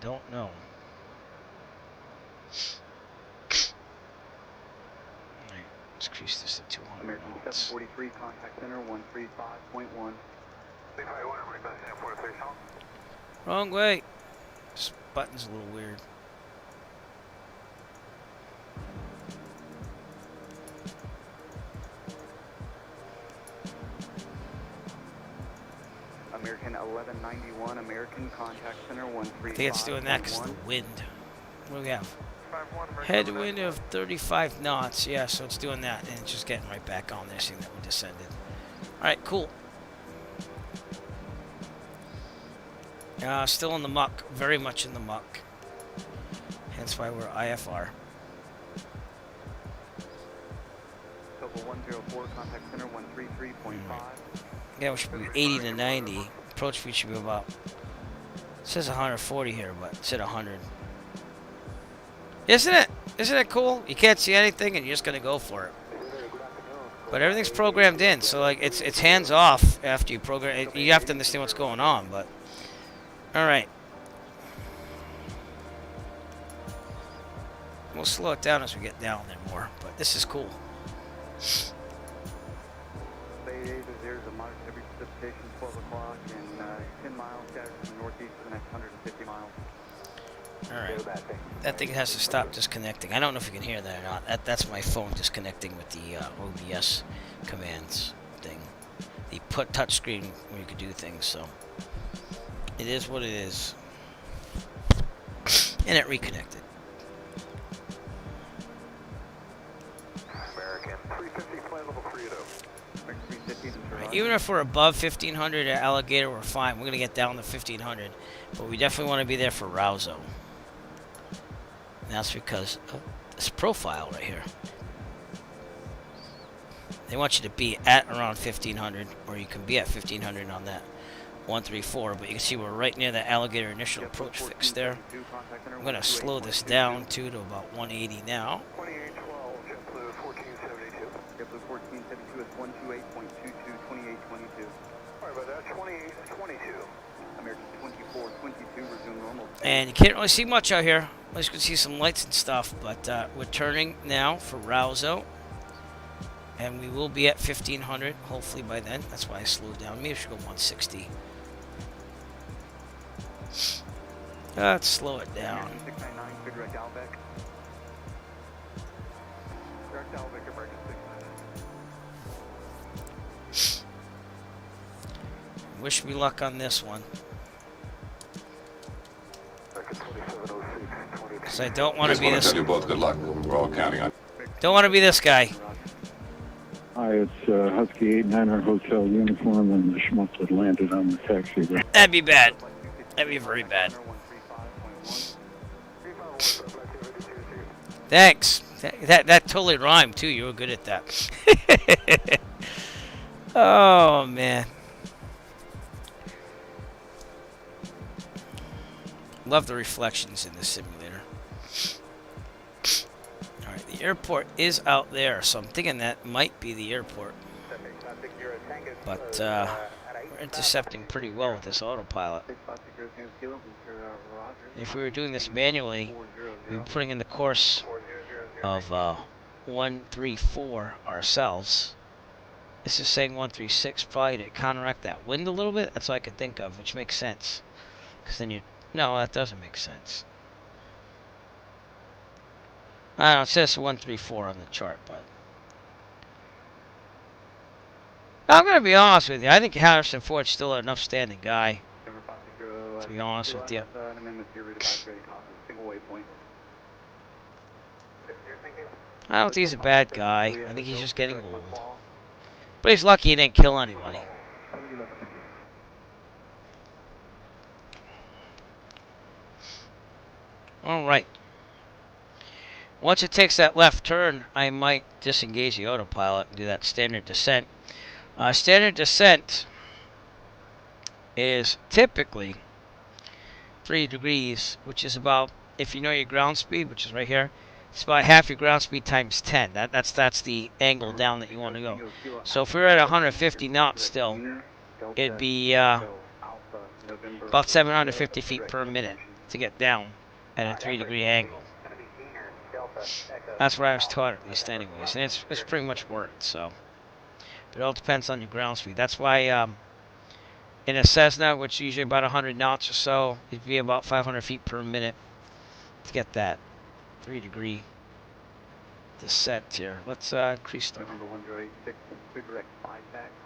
Don't know. Alright, let's increase this to 200 knots. 743, contact center 135.1. Wrong way. This button's a little weird. American 1191, American contact center 135. I think it's doing that because of the wind. What do we have? Headwind of 35 knots. Yeah, so it's doing that, and it's just getting right back on there, seeing that we descended. Alright, cool. Still in the muck. Very much in the muck. Hence why we're IFR. Total 104, contact center 133.5. Yeah, we should be 80 to 90. Approach speed should be about... It says 140 here, but it said 100. Isn't it? Isn't it cool? You can't see anything and you're just gonna go for it. But everything's programmed in, so like it's hands off after you program it. You have to understand what's going on, but alright. We'll slow it down as we get down there more, but this is cool. There's a moderate heavy precipitation, 12 o'clock, and 10 miles scattered from the northeast for the next 150 miles. Alright. That thing has to stop disconnecting. I don't know if you can hear that or not. That's my phone disconnecting with the OBS commands thing. The touch screen where you could do things, so it is what it is. And it reconnected. American 350, flight level 30. Right, even if we're above 1500 at Alligator, we're fine. We're going to get down to 1500. But we definitely want to be there for Rouso. And that's because of this profile right here. They want you to be at around 1500, or you can be at 1500 on that 134. But you can see we're right near the Alligator initial approach fix there. I'm going to slow this down to about 180 now. 2812, JetBlue 1472. JetBlue 1472 is 128.22, 2822. Sorry about that, 2822. American 2422, resume normal. And you can't really see much out here. At least you can see some lights and stuff. But we're turning now for Rouso. And we will be at 1500, hopefully by then. That's why I slowed down. Maybe I should go 160. Let's slow it down. 699, good direct Albeck. Direct Albeck, American 699. Wish me luck on this one. So I don't want to Just be want to this. tell you both good luck. We're all counting on. Don't want to be this guy. Hi, it's Husky 89er Hotel uniform, and the schmuck that landed on the taxi. That'd be bad. That'd be very bad. Thanks. That totally rhymed too. You were good at that. Oh man. Love the reflections in this simulator. Alright, the airport is out there, so I'm thinking that might be the airport. But we're intercepting pretty well with this autopilot. If we were doing this manually, we'd be putting in the course of 134 ourselves. This is saying 136, probably to counteract that wind a little bit. That's all I could think of, which makes sense. Because then you... No, that doesn't make sense. I don't know, it says 134 on the chart, but... I'm going to be honest with you. I think Harrison Ford's still an upstanding guy. To be honest with you. I don't think he's a bad guy. I think he's just getting old. But he's lucky he didn't kill anybody. Alright. Once it takes that left turn, I might disengage the autopilot and do that standard descent. Standard descent is typically 3 degrees, which is about, if you know your ground speed, which is right here, it's about half your ground speed times 10. That's the angle down that you want to go. So if we're at 150 knots still, it'd be about 750 feet per minute to get down at a 3-degree angle. That's what I was taught, at least, anyways, and it's pretty much worked. So, but it all depends on your ground speed. That's why in a Cessna, which is usually about 100 knots or so, it'd be about 500 feet per minute to get that 3-degree descent here. Let's increase the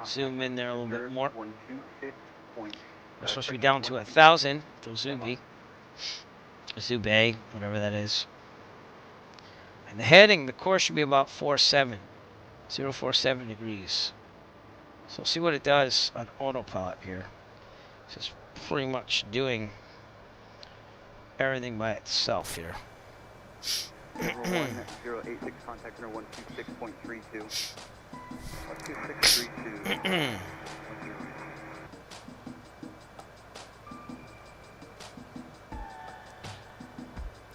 zoom in there a little bit more. We're supposed to be down to 1,000 for Zuby. Zubay, whatever that is. And the heading, the course should be about 047 degrees. So we'll see what it does on autopilot here. It's just pretty much doing everything by itself here. 086 contact center 126.32. 126.32.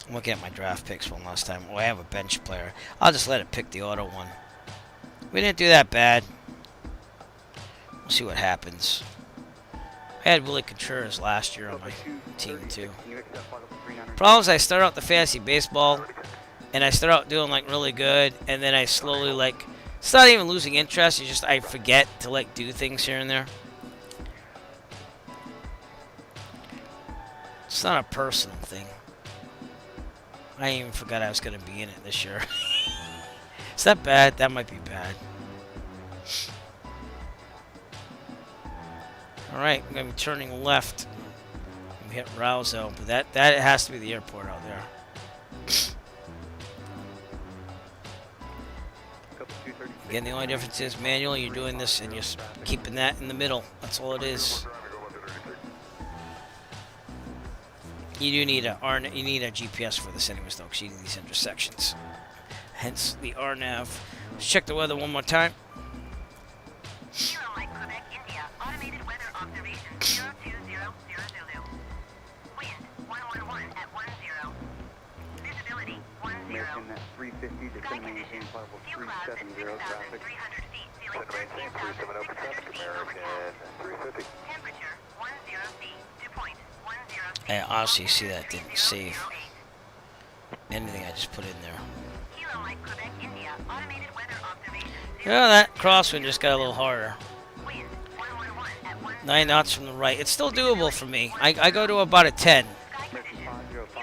I'm looking at my draft picks one last time. Oh, I have a bench player. I'll just let it pick the auto one. We didn't do that bad. We'll see what happens. I had Willie Contreras last year on my team, too. Problem is, I start out the fantasy baseball, and I start out doing, like, really good, and then I slowly, like, it's not even losing interest. It's just I forget to, like, do things here and there. It's not a personal thing. I even forgot I was going to be in it this year. Is that bad? That might be bad. Alright, I'm going to be turning left. We hit Rouzo, but that has to be the airport out there. Again, the only difference is manually you're doing this and you're keeping that in the middle. That's all it is. You do need a GPS for this anyways, though, because you need these intersections. Hence the RNAV. Let's check the weather one more time. American at 350, descend maintain flight level 370, traffic. Descend maintain 370, American 350. I honestly see that didn't save anything I just put in there. You know, that crosswind just got a little harder. 9 knots from the right. It's still doable for me. I go to about a 10.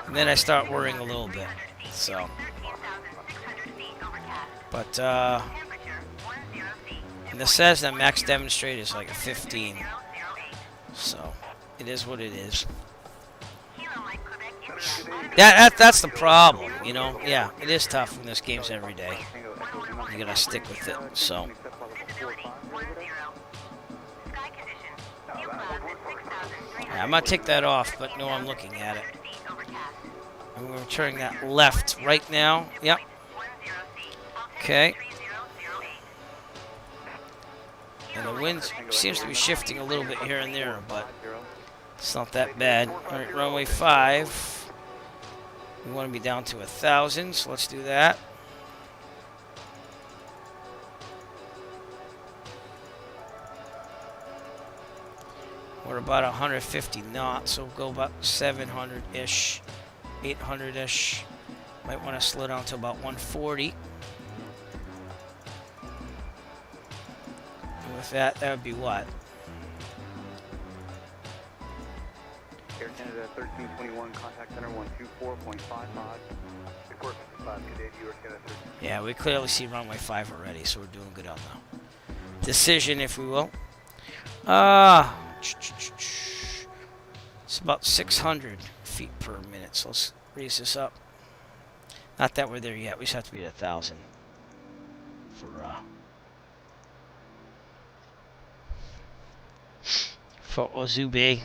And then I start worrying a little bit. So. But, the Cessna max demonstrate is like a 15. So, it is what it is. That's the problem, you know. Yeah, it is tough when this game's every day. You gotta stick with it. So. Yeah, I'm gonna take that off, but no, I'm looking at it. I'm gonna turn that left right now. Yep. Okay. And the wind seems to be shifting a little bit here and there, but it's not that bad. All right, runway 5. We want to be down to 1,000, so let's do that. We're about 150 knots, so we'll go about 700-ish, 800-ish. Might want to slow down to about 140. And with that, that would be what? Air Canada 1321, contact center 124.55. Report 55, Cadet, York Canada 13. Yeah, we clearly see runway 5 already, so we're doing good out now. Decision, if we will. It's about 600 feet per minute, so let's raise this up. Not that we're there yet, we just have to be at 1,000 for Ozubi.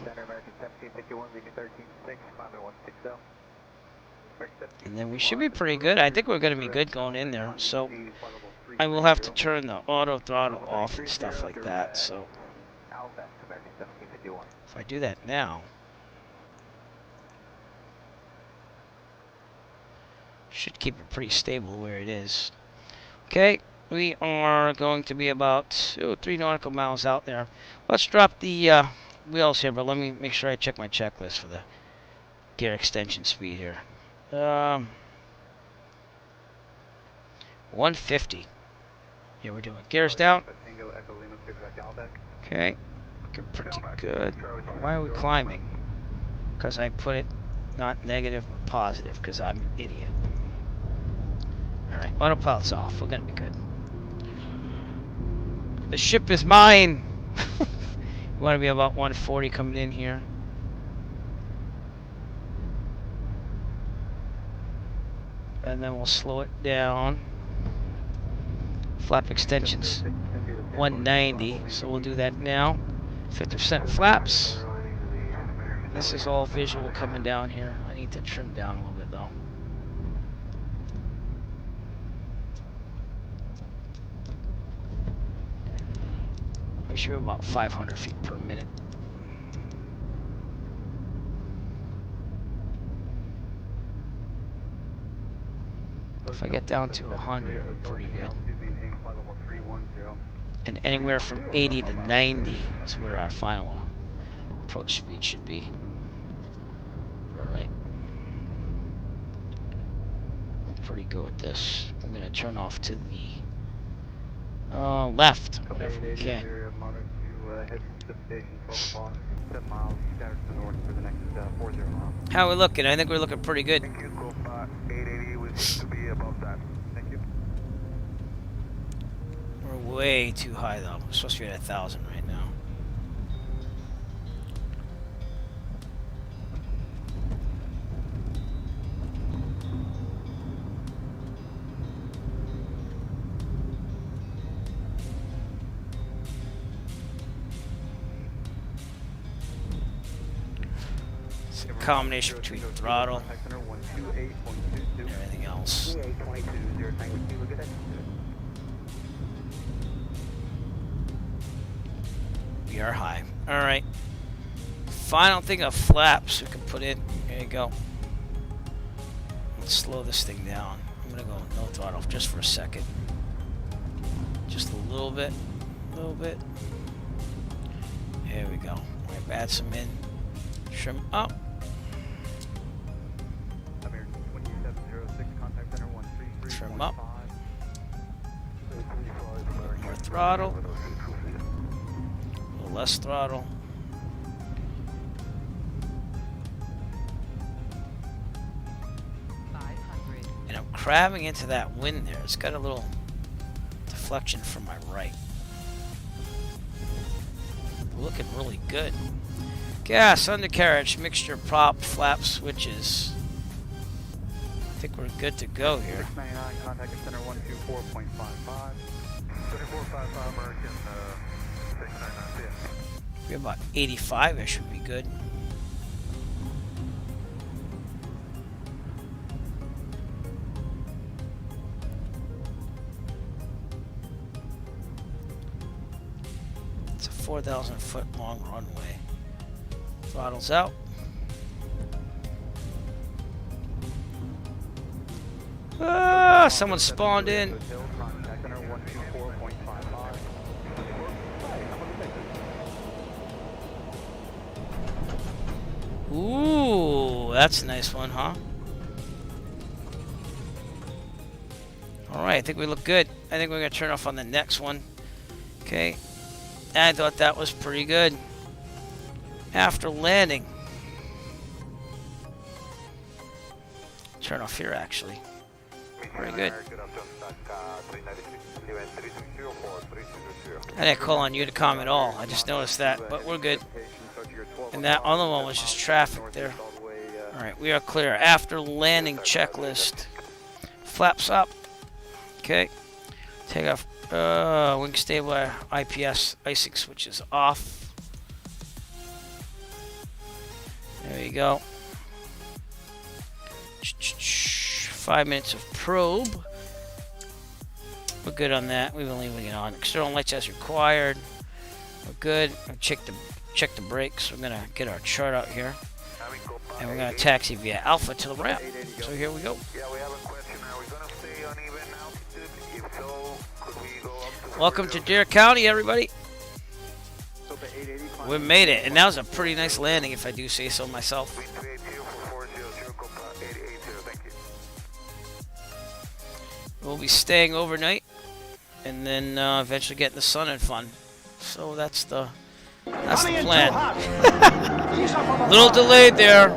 And then we should be pretty good. I think we're going to be good going in there, so I will have to turn the auto throttle off and stuff like that, so if I do that now, should keep it pretty stable where it is. Okay, we are going to be about 3 nautical miles out there. Let's drop the wheels here, but let me make sure I check my checklist for the gear extension speed here. 150. Yeah, we're doing gears down. Okay, looking pretty good. Why are we climbing? Because I put it not negative but positive, because I'm an idiot. Alright, autopilot's off. We're gonna be good. The ship is mine! We want to be about 140 coming in here. And then we'll slow it down. Flap extensions 190, so we'll do that now. 50% flaps. This is all visual coming down here. I need to trim down a little bit though. We should be about 500 feet per minute. If I get down to 100, I'm pretty good. And anywhere from 80 to 90 is where our final approach speed should be. Alright. Pretty good with this. I'm going to turn off to the left, whatever we can. How are we looking? I think we're looking pretty good. We're way too high though. We're supposed to be at 1,000 right now. It's a combination between throttle and everything else. We are high. Alright. Final thing of flaps we can put in. There you go. Let's slow this thing down. I'm going to go no throttle just for a second. Just a little bit. A little bit. There we go. Alright, add some in. Trim up. Trim up. More throttle. A little less throttle. And I'm crabbing into that wind there. It's got a little deflection from my right. Looking really good. Gas, undercarriage, mixture, prop, flap, switches. think we're good to go here. 699, contact center 124.55. 2455 American 699, We're about 85-ish would be good. It's a 4,000-foot long runway. Throttles out. Ah, someone spawned in. contact center 124.55. Ooh, that's a nice one, huh? Alright, I think we look good. I think we're going to turn off on the next one. Okay. I thought that was pretty good. After landing. Turn off here, actually. Very good. I didn't call on Unicom at all. I just noticed that, but we're good. And that other one was just traffic there. Alright, we are clear. After landing checklist. Flaps up. Okay. Take off. Wing stabilizer, IPS, icing switches off. There you go. 5 minutes of probe. We're good on that. We've been leaving it on. External lights as required. We're good. Check the brakes. We're gonna get our chart out here, and we're gonna taxi via Alpha to the ramp. So here we go. Welcome to Dare County, everybody. We made it, and that was a pretty nice landing, if I do say so myself. We'll be staying overnight, and then eventually getting the sun and fun. So that's the plan. Little delayed there.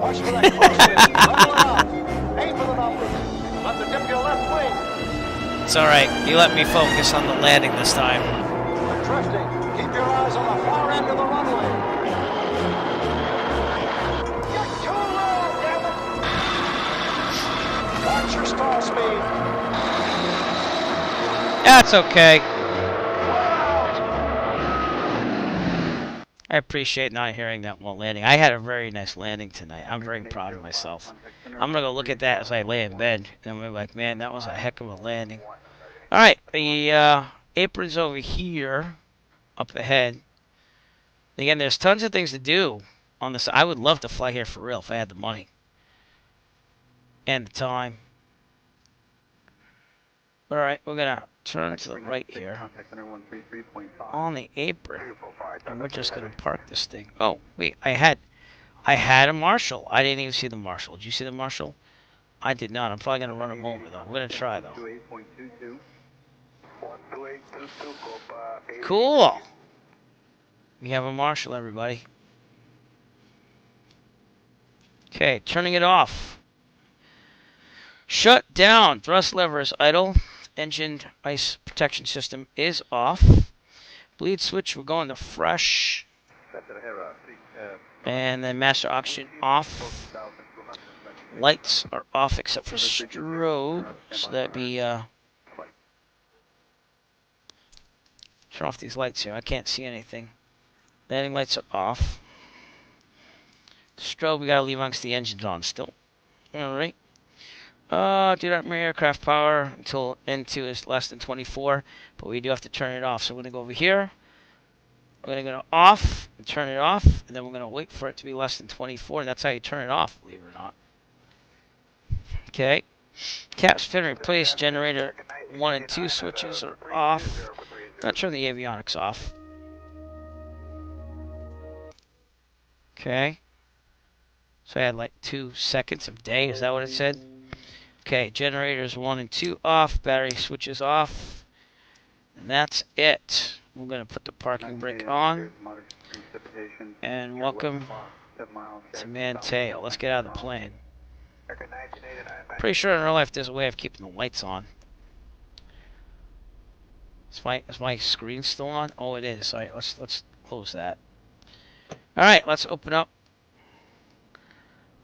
It's all right. You let me focus on the landing this time. Drifting. Keep your eyes on the far end of the runway. You're too low, damn it! Watch your stall speed. That's okay. I appreciate not hearing that while landing. I had a very nice landing tonight. I'm very proud of myself. I'm going to go look at that as I lay in bed. And I'm like, man, that was a heck of a landing. Alright, the apron's over here, up ahead. Again, there's tons of things to do on this. I would love to fly here for real if I had the money. And the time. Alright, we're going to turn to the right here. On the apron. And we're just going to park this thing. Oh, wait, I had a marshal. I didn't even see the marshal. Did you see the marshal? I did not. I'm probably going to run him over, though. We're going to try, though. Cool. We have a marshal, everybody. Okay, turning it off. Shut down. Thrust lever is idle. Engine ice protection system is off. Bleed switch, we're going to fresh. And then master oxygen off. Lights are off except for strobe. So that'd be turn off these lights here. I can't see anything. Landing lights are off. Strobe, we gotta leave amongst the engines on still. Alright. Do not mirror aircraft power until N2 is less than 24. But we do have to turn it off. So we're gonna go over here. We're gonna go off and turn it off. And then we're gonna wait for it to be less than 24. And that's how you turn it off, believe it or not. Okay. Cap spin replace. Generator 1 and 2 switches are off. Not turn the avionics off. Okay. So I had like 2 seconds of day. Is that what it said? Okay. Generators 1 and 2 off. Battery switches off. And that's it. We're going to put the parking brake on. And welcome to Manteo. Let's get out of the plane. Pretty sure in real life there's a way of keeping the lights on. Is my screen still on? Oh, it is. Alright, let's close that. Alright, let's open up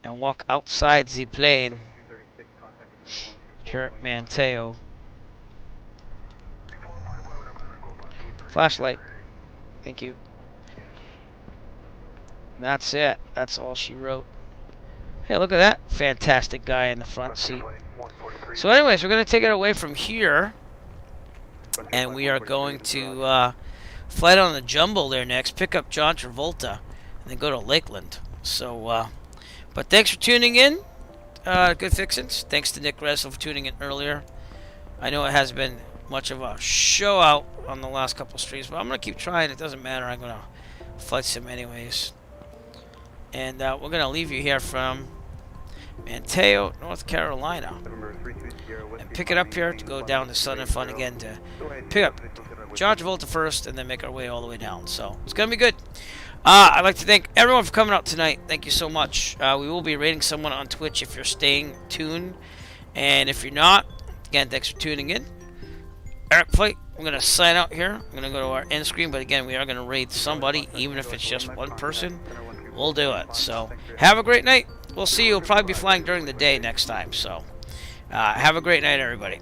and walk outside the plane. here at Manteo. Flashlight. Thank you. That's it. That's all she wrote. Hey, look at that fantastic guy in the front seat. So anyways, we're going to take it away from here. And we are going to flight on the Jumbo there next. Pick up John Travolta. And then go to Lakeland. So, but thanks for tuning in. Good fixins. Thanks to Nick Resel for tuning in earlier. I know it has been much of a show out on the last couple streams, but I'm going to keep trying. It doesn't matter. I'm going to flight sim anyways. And we're going to leave you here from Manteo, North Carolina. And pick it up here to go down to Sun and Fun again to pick up John Travolta first and then make our way all the way down. So it's going to be good. I'd like to thank everyone for coming out tonight. Thank you so much. We will be rating someone on Twitch if you're staying tuned. And if you're not, again, thanks for tuning in. Eric Flight, I'm going to sign out here. I'm going to go to our end screen. But again, we are going to rate somebody, even if it's just one person. We'll do it. So have a great night. We'll see you. We'll probably be flying during the day next time. So have a great night, everybody.